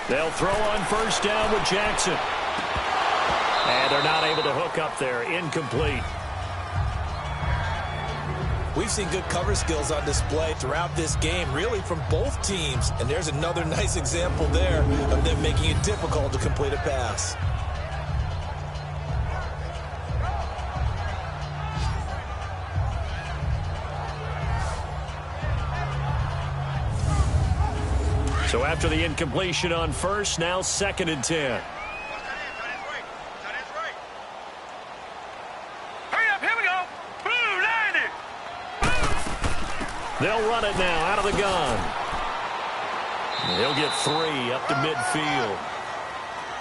[SPEAKER 2] They'll throw on first down with Jackson. And they're not able to hook up there. Incomplete.
[SPEAKER 3] We've seen good cover skills on display throughout this game, really from both teams. And there's another nice example there of them making it difficult to complete a pass.
[SPEAKER 2] So after the incompletion on first, now 2nd and 10.
[SPEAKER 4] Hurry up, here we go. Boom, landed.
[SPEAKER 2] They'll run it now out of the gun. He'll get 3 up to midfield.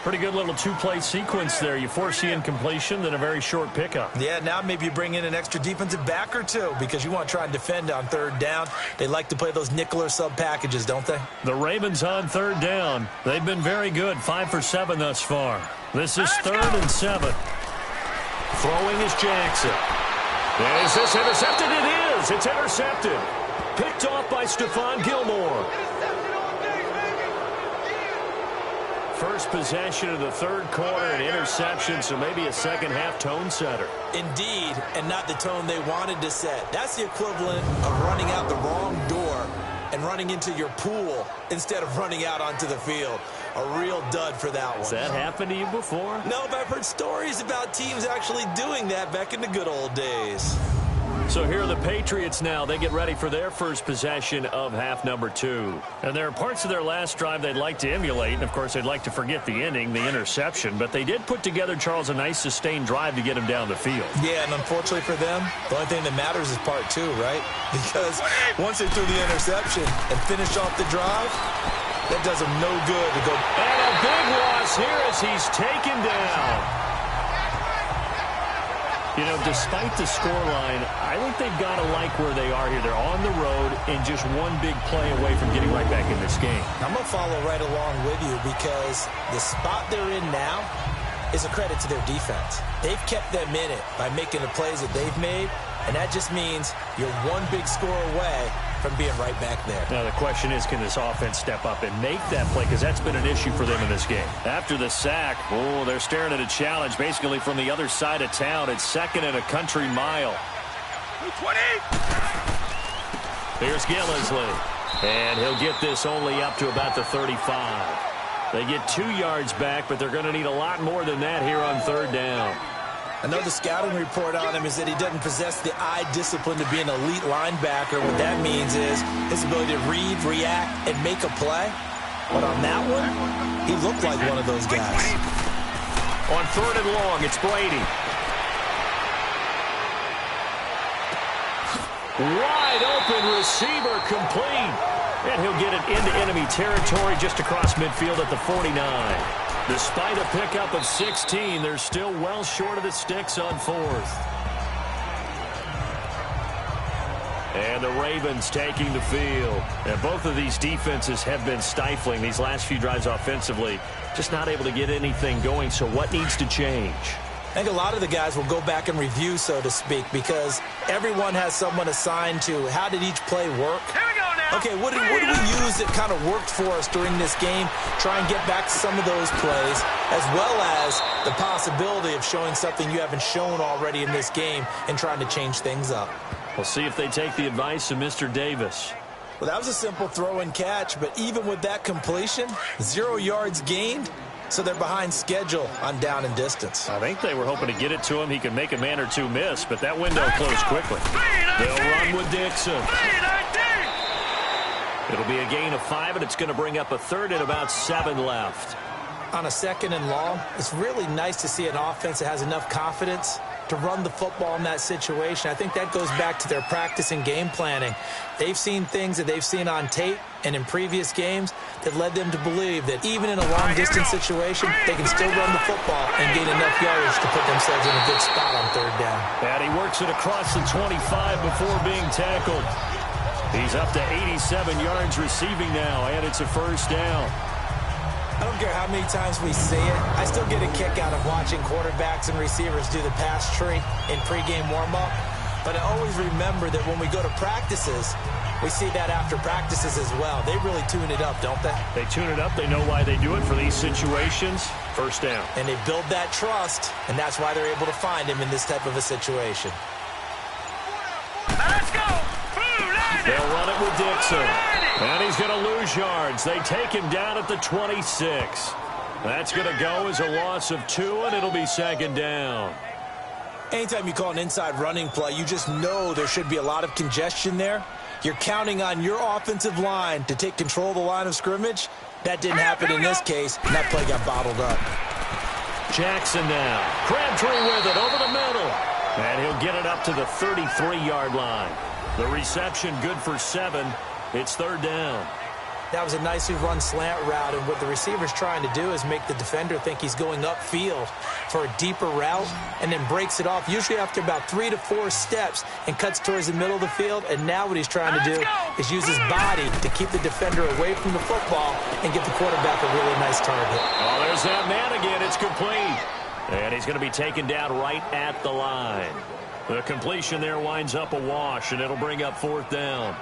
[SPEAKER 2] Pretty good little two-play sequence there. You force the incompletion, then a very short pickup.
[SPEAKER 3] Yeah, now maybe you bring in an extra defensive back or two because you want to try and defend on 3rd down. They like to play those nickel or sub packages, don't they?
[SPEAKER 2] The Ravens on 3rd down. They've been very good, 5 for 7 thus far. This is 3rd and 7. Throwing is Jackson. Is this intercepted? It is. It's intercepted. Picked off by Stephon Gilmore. First possession of the 3rd quarter, an interception, so maybe a second-half tone setter.
[SPEAKER 3] Indeed, and not the tone they wanted to set. That's the equivalent of running out the wrong door and running into your pool instead of running out onto the field. A real dud for that one.
[SPEAKER 2] Has that happened to you before?
[SPEAKER 3] No, but I've heard stories about teams actually doing that back in the good old days.
[SPEAKER 2] So here are the Patriots now. They get ready for their first possession of half number 2. And there are parts of their last drive they'd like to emulate. And, of course, they'd like to forget the ending, the interception. But they did put together, Charles, a nice sustained drive to get him down the field.
[SPEAKER 3] Yeah, and unfortunately for them, the only thing that matters is part 2, right? Because once they threw the interception and finished off the drive, that does them no good to go.
[SPEAKER 2] And a big loss here as he's taken down. You know, despite the scoreline, I think they've got to like where they are here. They're on the road and just one big play away from getting right back in this game.
[SPEAKER 3] I'm going to follow right along with you because the spot they're in now is a credit to their defense. They've kept them in it by making the plays that they've made, and that just means you're one big score away from being right back there.
[SPEAKER 2] Now the question is, can this offense step up and make that play? Because that's been an issue for them in this game. After the sack, oh, they're staring at a challenge basically from the other side of town. It's 2nd and a country mile.
[SPEAKER 4] 20.
[SPEAKER 2] Here's Gillisley. And he'll get this only up to about the 35. They get 2 yards back, but they're going to need a lot more than that here on 3rd down.
[SPEAKER 3] I know the scouting report on him is that he doesn't possess the eye discipline to be an elite linebacker. What that means is his ability to read, react, and make a play. But on that one, he looked like one of those guys.
[SPEAKER 2] On 3rd and long, it's Brady. Wide open receiver complete. And he'll get it into enemy territory just across midfield at the 49. Despite a pickup of 16, they're still well short of the sticks on 4th. And the Ravens taking the field. And both of these defenses have been stifling these last few drives offensively. Just not able to get anything going, so what needs to change?
[SPEAKER 3] I think a lot of the guys will go back and review, so to speak, because everyone has someone assigned to how did each play work.
[SPEAKER 4] Here we go now.
[SPEAKER 3] Okay, what did we use that kind of worked for us during this game? Try and get back to some of those plays, as well as the possibility of showing something you haven't shown already in this game and trying to change things up.
[SPEAKER 2] We'll see if they take the advice of Mr. Davis.
[SPEAKER 3] Well, that was a simple throw and catch, but even with that completion, 0 yards gained, so they're behind schedule on down and distance.
[SPEAKER 2] I think they were hoping to get it to him. He could make a man or two miss, but that window closed quickly. They'll run with Dixon. It'll be a gain of 5, and it's going to bring up a 3rd and about 7 left.
[SPEAKER 3] On a 2nd and long, it's really nice to see an offense that has enough confidence to run the football in that situation. I think that goes back to their practice and game planning. They've seen things that they've seen on tape and in previous games that led them to believe that even in a long-distance situation, they can still run the football and gain enough yardage to put themselves in a good spot on 3rd down.
[SPEAKER 2] And he works it across the 25 before being tackled. He's up to 87 yards receiving now, and it's a 1st down.
[SPEAKER 3] I don't care how many times we see it. I still get a kick out of watching quarterbacks and receivers do the pass tree in pregame warm-up. But I always remember that when we go to practices, we see that after practices as well. They really tune it up, don't they?
[SPEAKER 2] They tune it up. They know why they do it for these situations. 1st down.
[SPEAKER 3] And they build that trust, and that's why they're able to find him in this type of a situation.
[SPEAKER 4] Let's go.
[SPEAKER 2] They'll run it with Dixon. And he's going to lose yards. They take him down at the 26. That's going to go as a loss of 2, and it'll be 2nd down.
[SPEAKER 3] Anytime you call an inside running play, you just know there should be a lot of congestion there. You're counting on your offensive line to take control of the line of scrimmage. That didn't happen in this case, and that play got bottled up.
[SPEAKER 2] Jackson now. Crabtree with it over the middle. And he'll get it up to the 33-yard line. The reception good for 7. It's 3rd down.
[SPEAKER 3] That was a nicely run slant route, and what the receiver's trying to do is make the defender think he's going upfield for a deeper route and then breaks it off, usually after about 3 to 4 steps, and cuts towards the middle of the field. And now what he's trying to do is use his body to keep the defender away from the football and give the quarterback a really nice target.
[SPEAKER 2] Oh, there's that man again. It's complete. And he's going to be taken down right at the line. The completion there winds up a wash, and it'll bring up 4th down.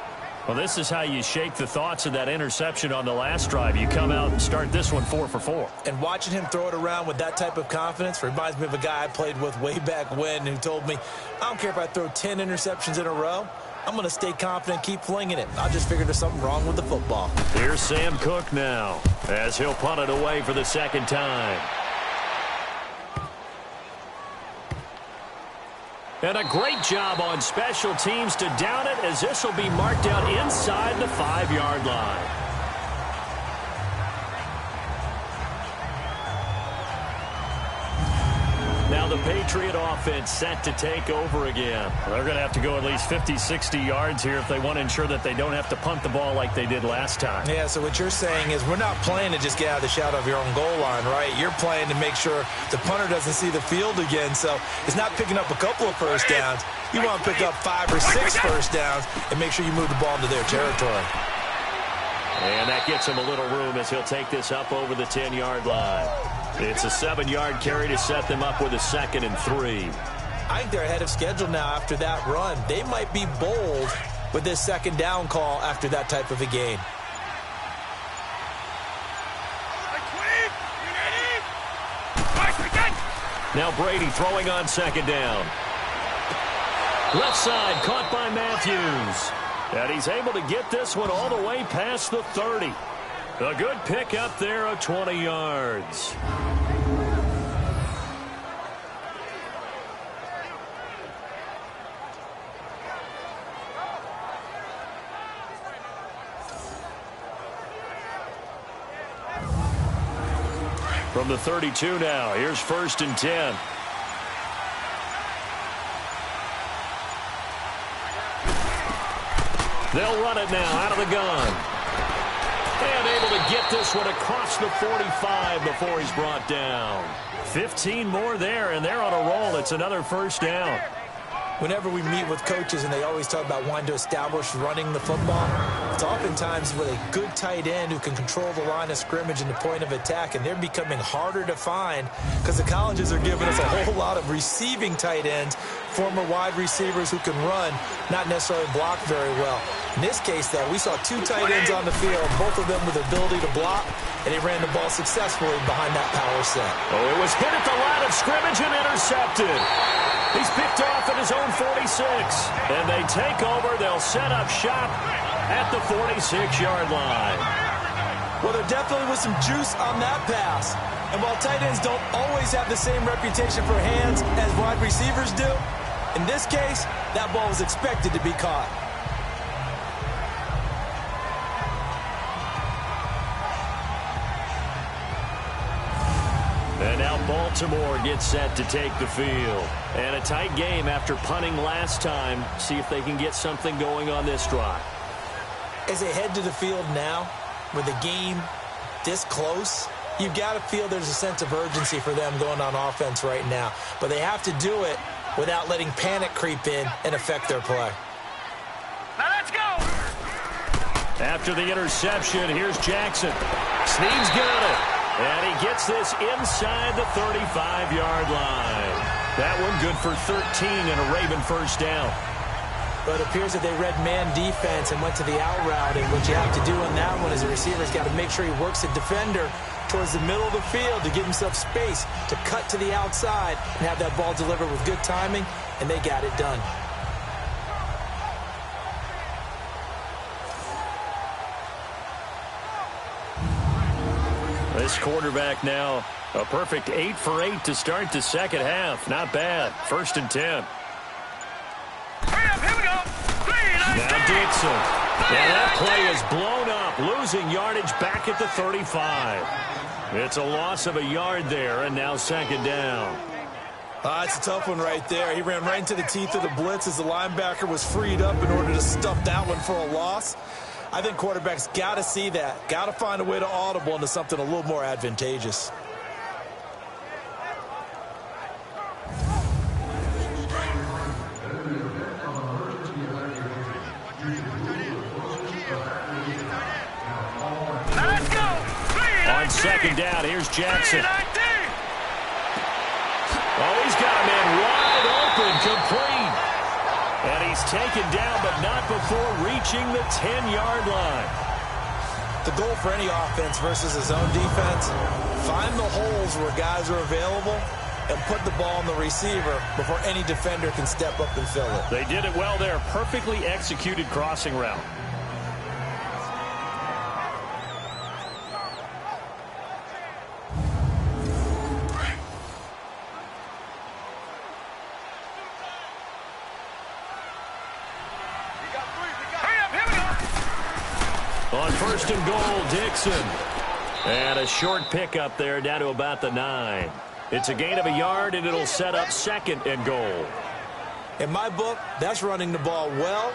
[SPEAKER 2] Well, this is how you shake the thoughts of that interception on the last drive. You come out and start this one 4 for 4.
[SPEAKER 3] And watching him throw it around with that type of confidence reminds me of a guy I played with way back when who told me, I don't care if I throw 10 interceptions in a row. I'm going to stay confident, keep flinging it. I just figured there's something wrong with the football.
[SPEAKER 2] Here's Sam Cook now as he'll punt it away for the 2nd time. And a great job on special teams to down it, as this will be marked out inside the 5-yard line. Now the Patriot offense set to take over again. They're going to have to go at least 50, 60 yards here if they want to ensure that they don't have to punt the ball like they did last time.
[SPEAKER 3] Yeah, so what you're saying is we're not playing to just get out of the shadow of your own goal line, right? You're playing to make sure the punter doesn't see the field again. So it's not picking up a couple of first downs. You want to pick up 5 or 6 first downs and make sure you move the ball into their territory.
[SPEAKER 2] And that gets him a little room as he'll take this up over the 10-yard line. It's a 7-yard carry to set them up with a 2nd and 3.
[SPEAKER 3] I think they're ahead of schedule now after that run. They might be bold with this 2nd down call after that type of a gain.
[SPEAKER 2] Now Brady throwing on 2nd down. Left side caught by Matthews. And he's able to get this one all the way past the 30. A good pickup there of 20 yards. From the 32 now, here's 1st and 10. They'll run it now out of the gun. And able to get this one across the 45 before he's brought down. 15 more there, and they're on a roll. It's another 1st down.
[SPEAKER 3] Whenever we meet with coaches and they always talk about wanting to establish running the football, it's oftentimes with a good tight end who can control the line of scrimmage and the point of attack, and they're becoming harder to find because the colleges are giving us a whole lot of receiving tight ends, former wide receivers who can run, not necessarily block very well. In this case, though, we saw 2 tight ends on the field, both of them with the ability to block, and they ran the ball successfully behind that power set.
[SPEAKER 2] Oh, it was hit at the line of scrimmage and intercepted. He's picked off at his own 46. And they take over. They'll set up shop at the 46-yard line.
[SPEAKER 3] Well, there definitely was some juice on that pass. And while tight ends don't always have the same reputation for hands as wide receivers do, in this case, that ball was expected to be caught.
[SPEAKER 2] And now Baltimore gets set to take the field. And a tight game after punting last time. See if they can get something going on this drive.
[SPEAKER 3] As they head to the field now, with the game this close, you've got to feel there's a sense of urgency for them going on offense right now. But they have to do it without letting panic creep in and affect their play.
[SPEAKER 4] Now let's go!
[SPEAKER 2] After the interception, here's Jackson. Snead's got it. And he gets this inside the 35-yard line. That one good for 13 and a Raven 1st down.
[SPEAKER 3] But it appears that they read man defense and went to the out route. And what you have to do on that one is the receiver's got to make sure he works the defender towards the middle of the field to give himself space to cut to the outside and have that ball delivered with good timing, and they got it done.
[SPEAKER 2] this quarterback now. A perfect 8 for 8 to start the second half. Not bad. 1st and 10.
[SPEAKER 4] Hurry up, here we go.
[SPEAKER 2] Now Dixon. And that play is blown up, losing yardage back at the 35. It's a loss of a yard there, and now 2nd down.
[SPEAKER 3] It's a tough one right there. He ran right into the teeth of the blitz as the linebacker was freed up in order to stuff that one for a loss. I think quarterbacks got to see that. Got to find a way to audible into something a little more advantageous.
[SPEAKER 4] Let's go.
[SPEAKER 2] On 2nd down, here's Jackson. Oh, he's got a man wide open, complete. And he's taken down, but not before reaching the 10-yard line.
[SPEAKER 3] The goal for any offense versus his own defense, find the holes where guys are available and put the ball on the receiver before any defender can step up and fill it.
[SPEAKER 2] They did it well there. Perfectly executed crossing route. On 1st and goal, Dixon. And a short pickup there down to about the 9. It's a gain of a yard, and it'll set up 2nd and goal.
[SPEAKER 3] In my book, that's running the ball well,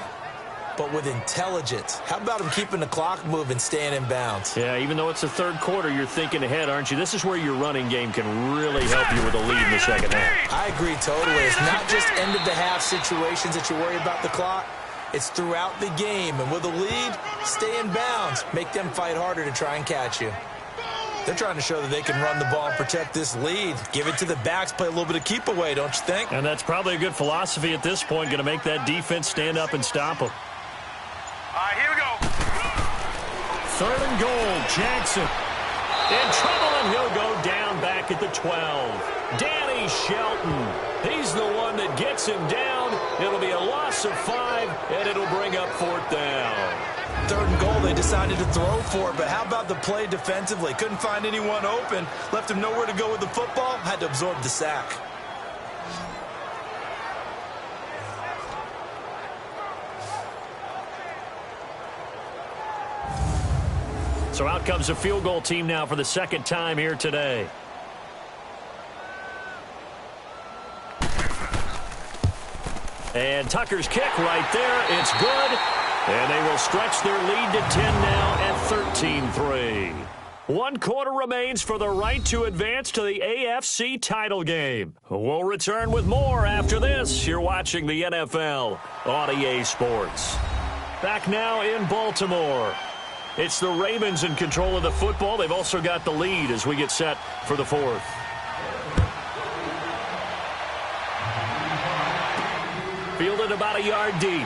[SPEAKER 3] but with intelligence. How about him keeping the clock moving, staying in bounds?
[SPEAKER 2] Yeah, even though it's the 3rd quarter, you're thinking ahead, aren't you? This is where your running game can really help you with a lead in the 2nd half.
[SPEAKER 3] I agree totally. It's not just end-of-the-half situations that you worry about the clock. It's throughout the game. And with a lead, stay in bounds. Make them fight harder to try and catch you. They're trying to show that they can run the ball and protect this lead. Give it to the backs, play a little bit of keep away, don't you think?
[SPEAKER 2] And that's probably a good philosophy at this point, going to make that defense stand up and stop them.
[SPEAKER 4] All right, here we go.
[SPEAKER 2] 3rd and goal, Jackson. In trouble, and he'll go down back at the 12. Danny Shelton. He's the one that gets him down. It'll be a loss of 5, and it'll bring up 4th down.
[SPEAKER 3] 3rd and goal, they decided to throw for it, but how about the play defensively? Couldn't find anyone open, left him nowhere to go with the football, had to absorb the sack.
[SPEAKER 2] So out comes a field goal team now for the 2nd time here today. And Tucker's kick right there. It's good. And they will stretch their lead to 10 now at 13-3. 1 quarter remains for the right to advance to the AFC title game. We'll return with more after this. You're watching the NFL on EA Sports. Back now in Baltimore. It's the Ravens in control of the football. They've also got the lead as we get set for the 4th. Fielded about a yard deep.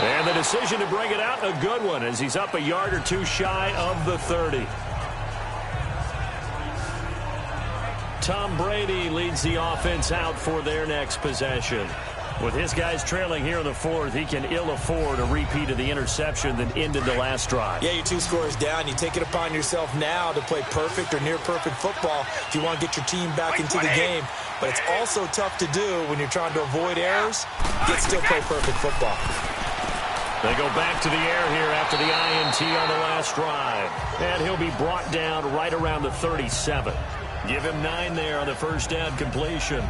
[SPEAKER 2] And the decision to bring it out, a good one, as he's up a yard or 2 shy of the 30. Tom Brady leads the offense out for their next possession. With his guys trailing here in the 4th, he can ill afford a repeat of the interception that ended the last drive.
[SPEAKER 3] Yeah, you're 2 scores down. You take it upon yourself now to play perfect or near-perfect football if you want to get your team back into the game. But it's also tough to do when you're trying to avoid errors, yet still play perfect football.
[SPEAKER 2] They go back to the air here after the INT on the last drive. And he'll be brought down right around the 37. Give him 9 there on the 1st down completion.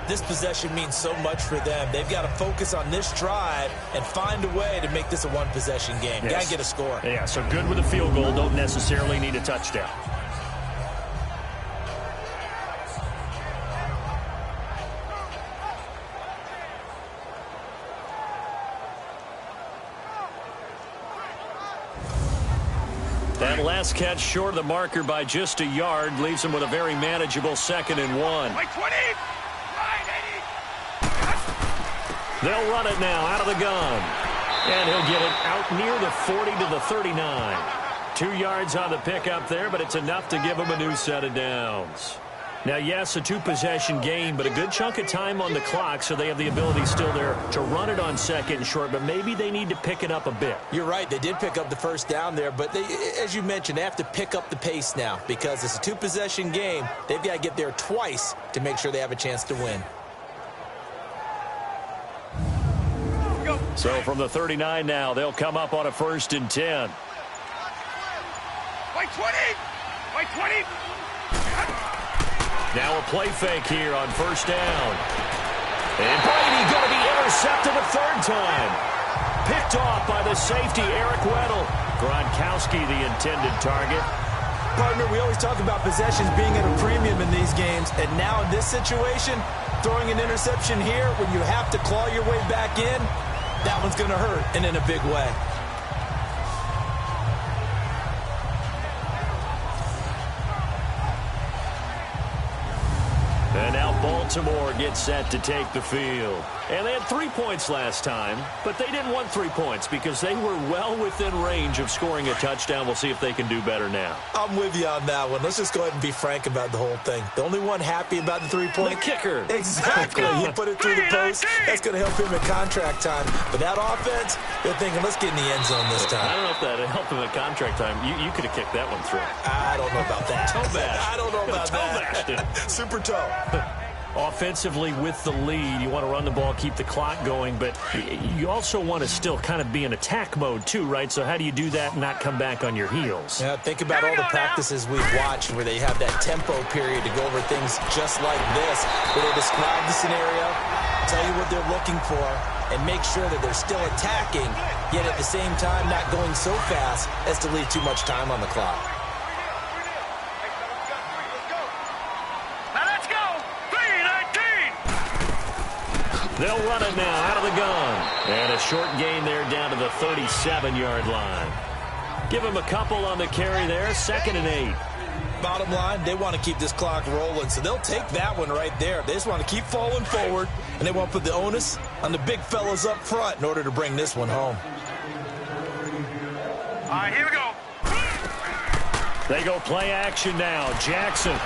[SPEAKER 3] This possession means so much for them. They've got to focus on this drive and find a way to make this a one-possession game.
[SPEAKER 2] Yes.
[SPEAKER 3] Got to get a score.
[SPEAKER 2] Yeah, so good with a field goal. Don't necessarily need a touchdown. That last catch short of the marker by just a yard leaves him with a very manageable 2nd and 1.
[SPEAKER 4] Like 20.
[SPEAKER 2] They'll run it now out of the gun. And he'll get it out near the 40 to the 39. 2 yards on the pickup there, but it's enough to give him a new set of downs. Now, yes, a two-possession game, but a good chunk of time on the clock, so they have the ability still there to run it on second and short, but maybe they need to pick it up a bit.
[SPEAKER 3] You're right. They did pick up the first down there, but they, as you mentioned, they have to pick up the pace now because it's a two-possession game. They've got to get there twice to make sure they have a chance to win.
[SPEAKER 2] So from the 39 now, they'll come up on a 1st and 10.
[SPEAKER 4] By 20! By 20!
[SPEAKER 2] Now a play fake here on 1st down. And Brady going to be intercepted a 3rd time. Picked off by the safety, Eric Weddle. Gronkowski, the intended target.
[SPEAKER 3] Partner, we always talk about possessions being at a premium in these games, and now in this situation, throwing an interception here when you have to claw your way back in, that one's going to hurt, and in a big way.
[SPEAKER 2] And now Baltimore gets set to take the field. And they had 3 points last time, but they didn't want 3 points because they were well within range of scoring a touchdown. We'll see if they can do better now.
[SPEAKER 3] I'm with you on that one. Let's just go ahead and be frank about the whole thing. The only one happy about the 3-point.
[SPEAKER 2] The kicker.
[SPEAKER 3] Exactly. You put it through the post. That's going to help him at contract time. But that offense, they're thinking, let's get in the end zone this time.
[SPEAKER 2] I don't know if that helped him at contract time. You could have kicked that one through.
[SPEAKER 3] I don't know about that.
[SPEAKER 2] Toe bash.
[SPEAKER 3] I don't know about
[SPEAKER 2] that.
[SPEAKER 3] Super toe.
[SPEAKER 2] Offensively with the lead, you want to run the ball, keep the clock going, but you also want to still kind of be in attack mode too, right? So how do you do that and not come back on your heels?
[SPEAKER 3] Yeah, think about all the practices we've watched where they have that tempo period to go over things just like this, where they describe the scenario, tell you what they're looking for, and make sure that they're still attacking, yet at the same time not going so fast as to leave too much time on the clock.
[SPEAKER 2] They'll run it now out of the gun. And a short gain there down to the 37-yard line. Give him a couple on the carry there. 2nd and 8.
[SPEAKER 3] Bottom line, they want to keep this clock rolling, so they'll take that one right there. They just want to keep falling forward, and they want to put the onus on the big fellas up front in order to bring this one home.
[SPEAKER 4] All right, here we go.
[SPEAKER 2] They go play action now. Jackson.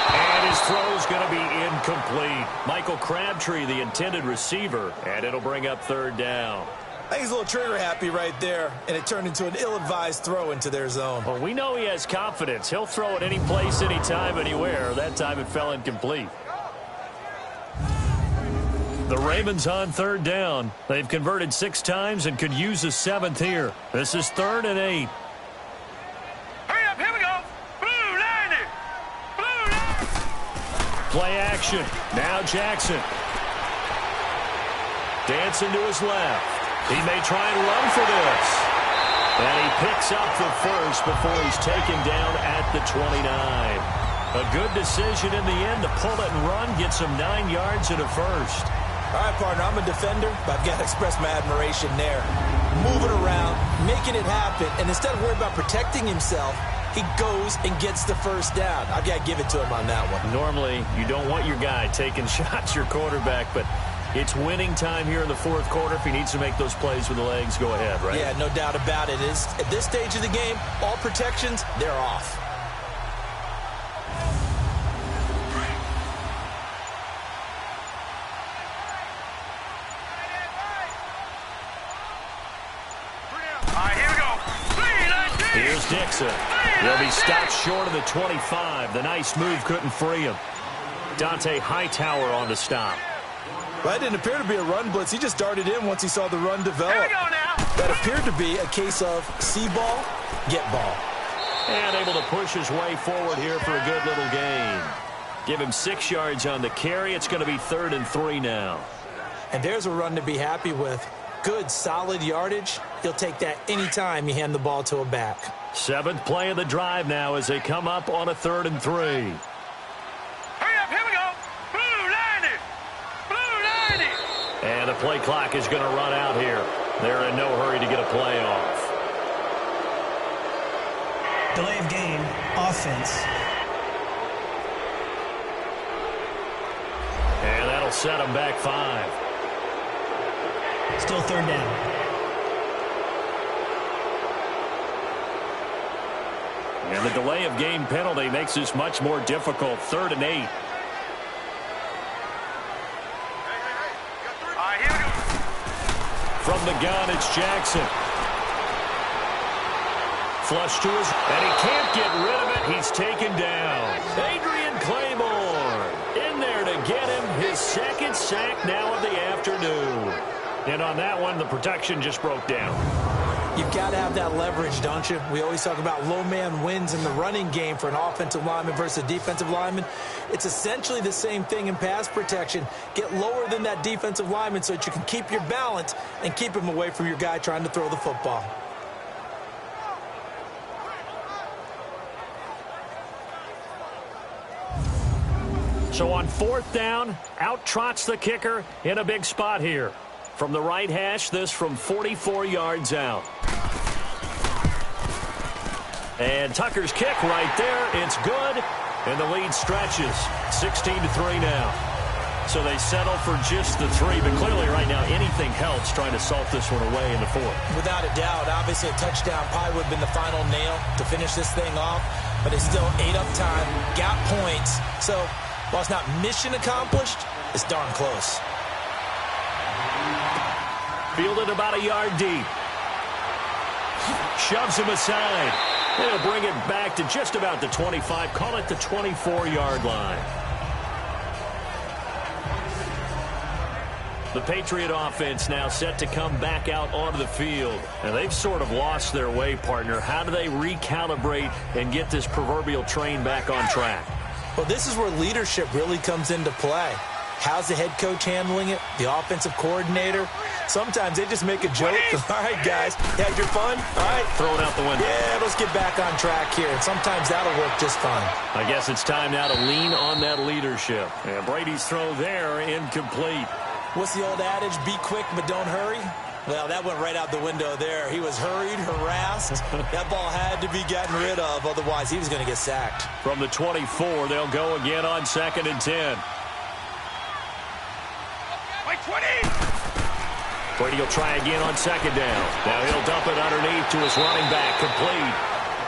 [SPEAKER 2] And his throw's going to be incomplete. Michael Crabtree, the intended receiver, and it'll bring up 3rd down.
[SPEAKER 3] I think he's a little trigger happy right there, and it turned into an ill-advised throw into their zone.
[SPEAKER 2] Well, we know he has confidence. He'll throw it any place, anytime, anywhere. That time it fell incomplete. The Ravens on 3rd down. They've converted 6 times and could use a 7th here. This is 3rd and 8.
[SPEAKER 4] Hurry up, here we go. Blue 90. Blue 90.
[SPEAKER 2] Play action. Now Jackson. Dancing to his left. He may try and run for this. And he picks up the first before he's taken down at the 29. A good decision in the end to pull it and run, get some 9 yards and a first.
[SPEAKER 3] All right, partner, I'm a defender, but I've got to express my admiration there. Moving around, making it happen, and instead of worrying about protecting himself, he goes and gets the first down. I've got to give it to him on that one.
[SPEAKER 2] Normally, you don't want your guy taking shots, your quarterback, but it's winning time here in the 4th quarter. If he needs to make those plays with the legs, go ahead, right?
[SPEAKER 3] Yeah, no doubt about it. At this stage of the game, all protections, they're off.
[SPEAKER 2] Here's Dixon. He'll be stopped short of the 25. The nice move couldn't free him. Dante Hightower on the stop.
[SPEAKER 3] Well, that didn't appear to be a run blitz. He just darted in once he saw the run develop.
[SPEAKER 4] Here we go now.
[SPEAKER 3] That appeared to be a case of see ball, get ball.
[SPEAKER 2] And able to push his way forward here for a good little gain. Give him 6 yards on the carry. It's going to be 3rd and 3 now.
[SPEAKER 3] And there's a run to be happy with. Good, solid yardage. He'll take that anytime you hand the ball to a back.
[SPEAKER 2] 7th play of the drive now as they come up on a 3rd and 3.
[SPEAKER 4] Hurry up, here we go. Blue 90. Blue 90.
[SPEAKER 2] And the play clock is going to run out here. They're in no hurry to get a play off.
[SPEAKER 5] Delay of game, offense.
[SPEAKER 2] And that'll set them back 5.
[SPEAKER 5] Still 3rd down.
[SPEAKER 2] And the delay of game penalty makes this much more difficult. 3rd and 8. From the gun, it's Jackson. Flush to his, and he can't get rid of it. He's taken down. Adrian Claymore in there to get him his 2nd sack now of the afternoon. And on that one, the protection just broke down.
[SPEAKER 3] You've got to have that leverage, don't you? We always talk about low man wins in the running game for an offensive lineman versus a defensive lineman. It's essentially the same thing in pass protection. Get lower than that defensive lineman so that you can keep your balance and keep him away from your guy trying to throw the football.
[SPEAKER 2] So on 4th down, out trots the kicker in a big spot here. From the right hash, this from 44 yards out. And Tucker's kick right there. It's good. And the lead stretches. 16-3 now. So they settle for just the 3. But clearly right now anything helps trying to salt this one away in the 4th.
[SPEAKER 3] Without a doubt. Obviously a touchdown probably would have been the final nail to finish this thing off. But it's still ate up time. Got points. So while it's not mission accomplished, it's darn close.
[SPEAKER 2] Fielded about a yard deep. Shoves him aside. And he'll bring it back to just about the 25. Call it the 24-yard line. The Patriot offense now set to come back out onto the field. And they've sort of lost their way, partner. How do they recalibrate and get this proverbial train back on track?
[SPEAKER 3] Well, this is where leadership really comes into play. How's the head coach handling it? The offensive coordinator? Sometimes they just make a joke. All right, guys, had your fun? All right.
[SPEAKER 2] Throw it out the window.
[SPEAKER 3] Yeah, let's get back on track here. And sometimes that'll work just fine.
[SPEAKER 2] I guess it's time now to lean on that leadership. And Brady's throw there, incomplete.
[SPEAKER 3] What's the old adage? Be quick, but don't hurry. Well, that went right out the window there. He was hurried, harassed. That ball had to be gotten rid of. Otherwise, he was going to get sacked.
[SPEAKER 2] From the 24, they'll go again on 2nd and 10.
[SPEAKER 4] 20.
[SPEAKER 2] Brady will try again on 2nd down. Now he'll dump it underneath to his running back, complete.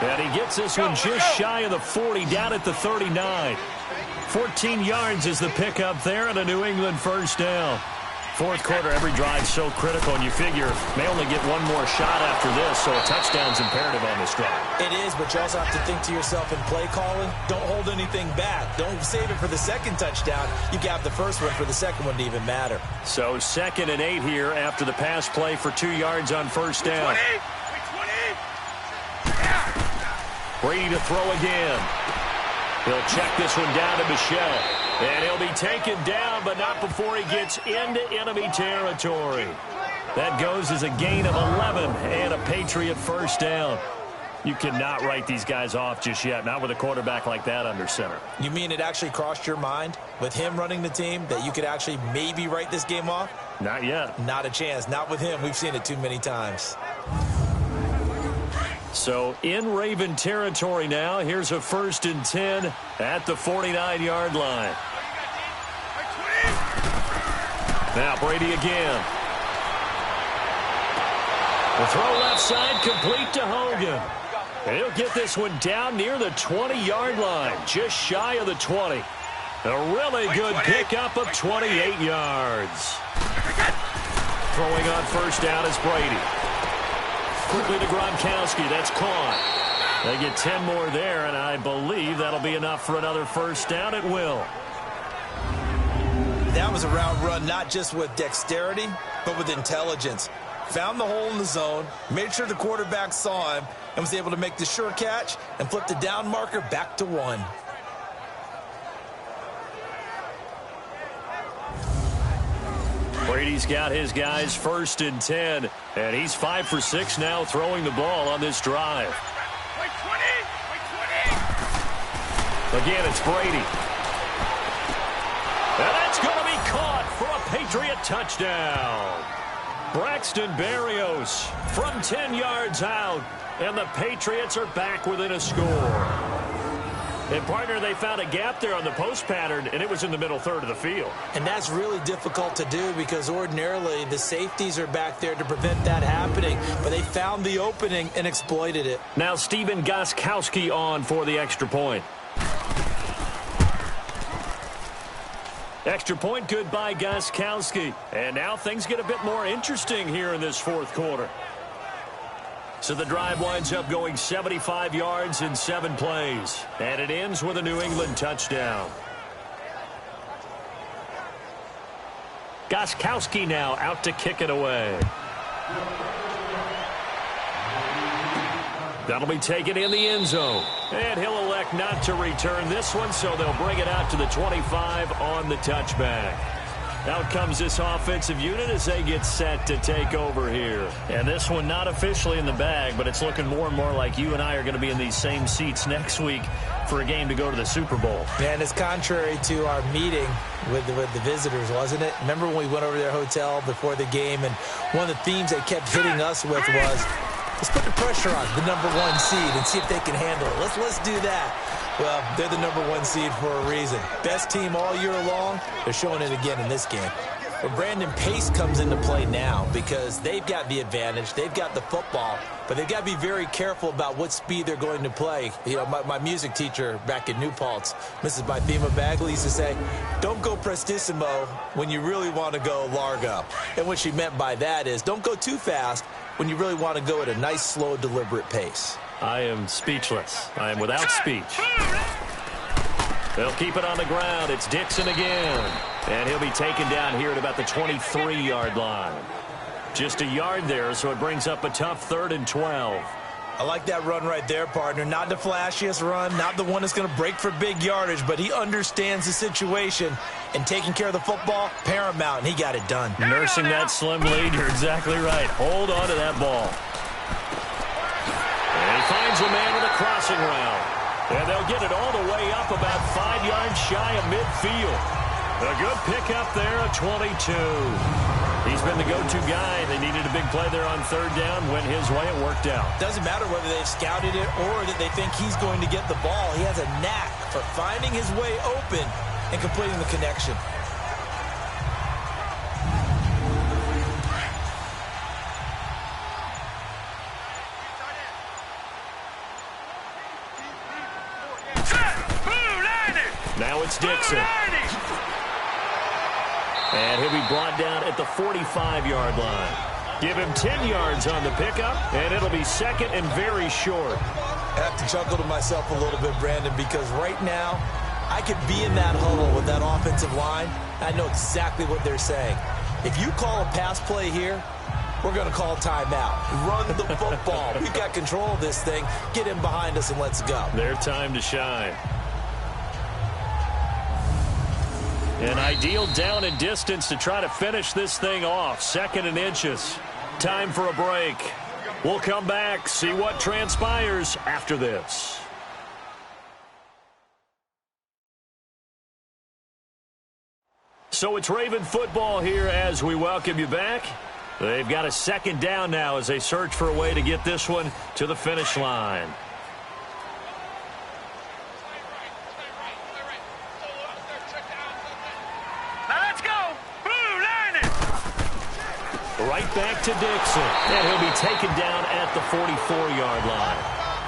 [SPEAKER 2] And he gets this one just shy of the 40, down at the 39. 14 yards is the pickup there, and a New England 1st down. 4th quarter, every drive so critical, and you figure may only get one more shot after this, so a touchdown's imperative on this drive.
[SPEAKER 3] It is, but you also have to think to yourself in play calling, don't hold anything back. Don't save it for the 2nd touchdown. You got the 1st one for the 2nd one to even matter.
[SPEAKER 2] So 2nd and 8 here after the pass play for 2 yards on 1st down.
[SPEAKER 4] 20.
[SPEAKER 2] Brady to throw again. He'll check this one down to Michelle. And he'll be taken down, but not before he gets into enemy territory. That goes as a gain of 11 and a Patriot 1st down. You cannot write these guys off just yet, not with a quarterback like that under center.
[SPEAKER 3] You mean it actually crossed your mind with him running the team that you could actually maybe write this game off?
[SPEAKER 2] Not yet.
[SPEAKER 3] Not a chance. Not with him. We've seen it too many times.
[SPEAKER 2] So in Raven territory now. Here's a 1st and 10 at the 49-yard line. Now Brady again. The throw left side complete to Hogan. He'll get this one down near the 20-yard line, just shy of the 20. A really good pickup of 28 yards. Throwing on 1st down is Brady. Quickly to Gronkowski. That's caught. They get 10 more there, and I believe that'll be enough for another 1st down. It will.
[SPEAKER 3] That was a route run not just with dexterity, but with intelligence. Found the hole in the zone, made sure the quarterback saw him, and was able to make the sure catch and flip the down marker back to 1.
[SPEAKER 2] Brady's got his guys 1st and 10, and he's 5 for 6 now throwing the ball on this drive. Again, it's Brady. And that's going to be caught for a Patriot touchdown. Braxton Berrios from 10 yards out, and the Patriots are back within a score. And, partner, they found a gap there on the post pattern, and it was in the middle third of the field.
[SPEAKER 3] And that's really difficult to do because ordinarily the safeties are back there to prevent that happening. But they found the opening and exploited it.
[SPEAKER 2] Now Stephen Gostkowski on for the extra point. Extra point good by Gostkowski. And now things get a bit more interesting here in this fourth quarter. So the drive winds up going 75 yards in 7 plays. And it ends with a New England touchdown. Gostkowski now out to kick it away. That'll be taken in the end zone. And he'll elect not to return this one, so they'll bring it out to the 25 on the touchback. Out comes this offensive unit as they get set to take over here. And this one not officially in the bag, but it's looking more and more like you and I are going to be in these same seats next week for a game to go to the Super Bowl.
[SPEAKER 3] And it's contrary to our meeting with the visitors, wasn't it? Remember when we went over to their hotel before the game, and one of the themes they kept hitting us with was, let's put the pressure on the #1 seed and see if they can handle it. Let's do that. Well, they're the #1 seed for a reason. Best team all year long. They're showing it again in this game. Well, Brandon, pace comes into play now because they've got the advantage. They've got the football, but they've got to be very careful about what speed they're going to play. You know, my music teacher back in New Paltz, Mrs. Bythema Bagley, used to say, don't go prestissimo when you really want to go largo. And what she meant by that is don't go too fast when you really want to go at a nice, slow, deliberate pace.
[SPEAKER 2] I am speechless. I am without speech. They'll keep it on the ground. It's Dixon again. And he'll be taken down here at about the 23-yard line. Just a yard there, so it brings up a tough 3rd and 12.
[SPEAKER 3] I like that run right there, partner. Not the flashiest run, not the one that's going to break for big yardage, but he understands the situation, and taking care of the football, paramount, and he got it done.
[SPEAKER 2] Nursing that slim lead, you're exactly right. Hold on to that ball. And he finds a man with a crossing route. And they'll get it all the way up about 5 yards shy of midfield. A good pickup there, a 22. He's been the go-to guy. They needed a big play there on 3rd down. Went his way. It worked out.
[SPEAKER 3] Doesn't matter whether they've scouted it or that they think he's going to get the ball. He has a knack for finding his way open and completing the connection.
[SPEAKER 2] Now it's Dixon. And he'll be brought down at the 45-yard line. Give him 10 yards on the pickup, and it'll be 2nd and very short.
[SPEAKER 3] I have to chuckle to myself a little bit, Brandon, because right now I could be in that huddle with that offensive line. I know exactly what they're saying. If you call a pass play here, we're going to call timeout. Run the football. We've got control of this thing. Get in behind us and let's go.
[SPEAKER 2] Their time to shine. An ideal down and distance to try to finish this thing off. 2nd and inches. Time for a break. We'll come back, see what transpires after this. So it's Raven football here as we welcome you back. They've got a 2nd down now as they search for a way to get this one to the finish line. Right back to Dixon. And he'll be taken down at the 44-yard line.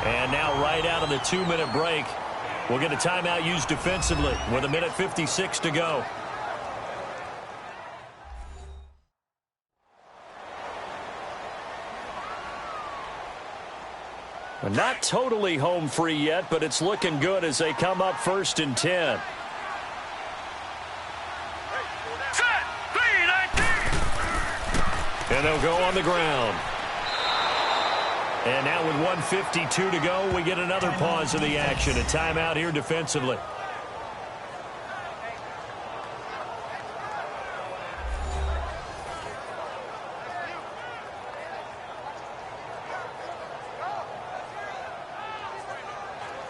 [SPEAKER 2] And now right out of the 2-minute break, we'll get a timeout used defensively with 1:56 to go. Not totally home free yet, but it's looking good as they come up 1st and 10. And they'll go on the ground. And now with 1:52 to go, we get another pause of the action. A timeout here defensively.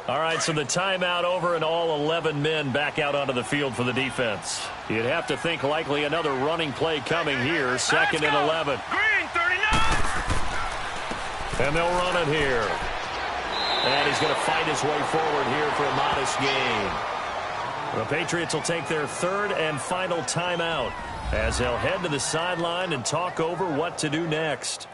[SPEAKER 2] All right, so the timeout over and all 11 men back out onto the field for the defense. You'd have to think likely another running play coming here. 2nd and 11.
[SPEAKER 4] Green 39.
[SPEAKER 2] And they'll run it here. And he's going to fight his way forward here for a modest gain. The Patriots will take their third and final timeout as they'll head to the sideline and talk over what to do next.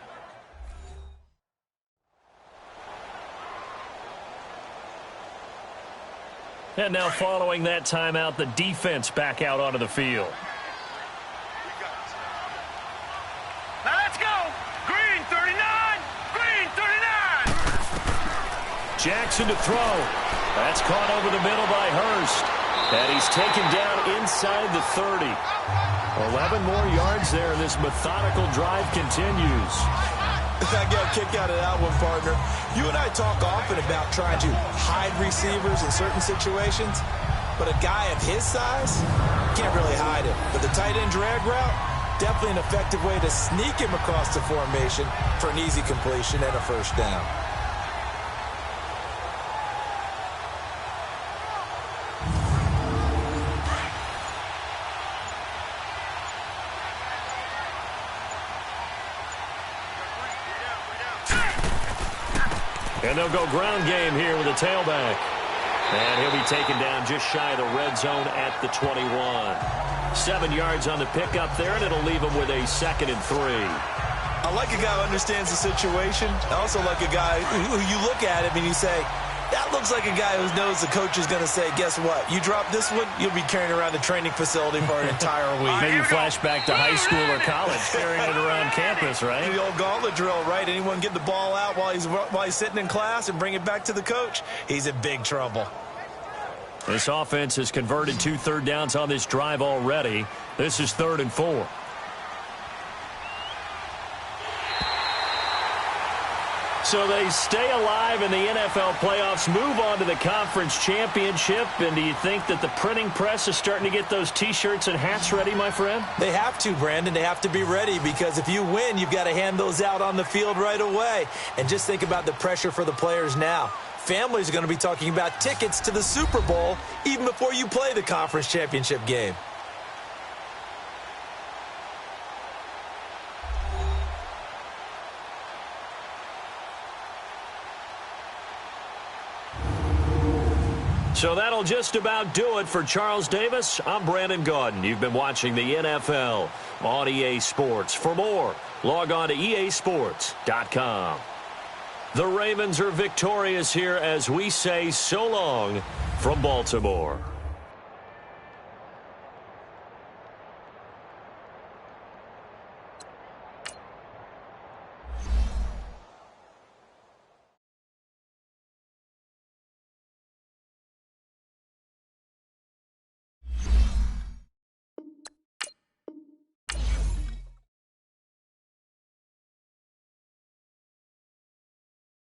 [SPEAKER 2] And now following that timeout, the defense back out onto the field.
[SPEAKER 4] Now let's go. Green 39. Green 39.
[SPEAKER 2] Jackson to throw. That's caught over the middle by Hurst. And he's taken down inside the 30. 11 more yards there, and this methodical drive continues.
[SPEAKER 3] I got a kick out of that one, partner. You and I talk often about trying to hide receivers in certain situations, but a guy of his size can't really hide him. But the tight end drag route, definitely an effective way to sneak him across the formation for an easy completion and a first down.
[SPEAKER 2] And they'll go ground game here with a tailback. And he'll be taken down just shy of the red zone at the 21. 7 yards on the pickup there, and it'll leave him with a 2nd and 3.
[SPEAKER 3] I like a guy who understands the situation. I also like a guy who you look at him and you say, that looks like a guy who knows the coach is going to say, guess what? You drop this one, you'll be carrying around the training facility for an entire week.
[SPEAKER 2] Maybe flash back to high school or college, carrying it around campus, right?
[SPEAKER 3] The old gauntlet drill, right? Anyone get the ball out while he's sitting in class and bring it back to the coach? He's in big trouble.
[SPEAKER 2] This offense has converted 2 third downs on this drive already. This is 3rd and 4. So they stay alive in the NFL playoffs, move on to the conference championship. And do you think that the printing press is starting to get those T-shirts and hats ready, my friend?
[SPEAKER 3] They have to, Brandon. They have to be ready because if you win, you've got to hand those out on the field right away. And just think about the pressure for the players now. Families are going to be talking about tickets to the Super Bowl even before you play the conference championship game.
[SPEAKER 2] So that'll just about do it for Charles Davis. I'm Brandon Gaudin. You've been watching the NFL on EA Sports. For more, log on to easports.com. The Ravens are victorious here as we say so long from Baltimore.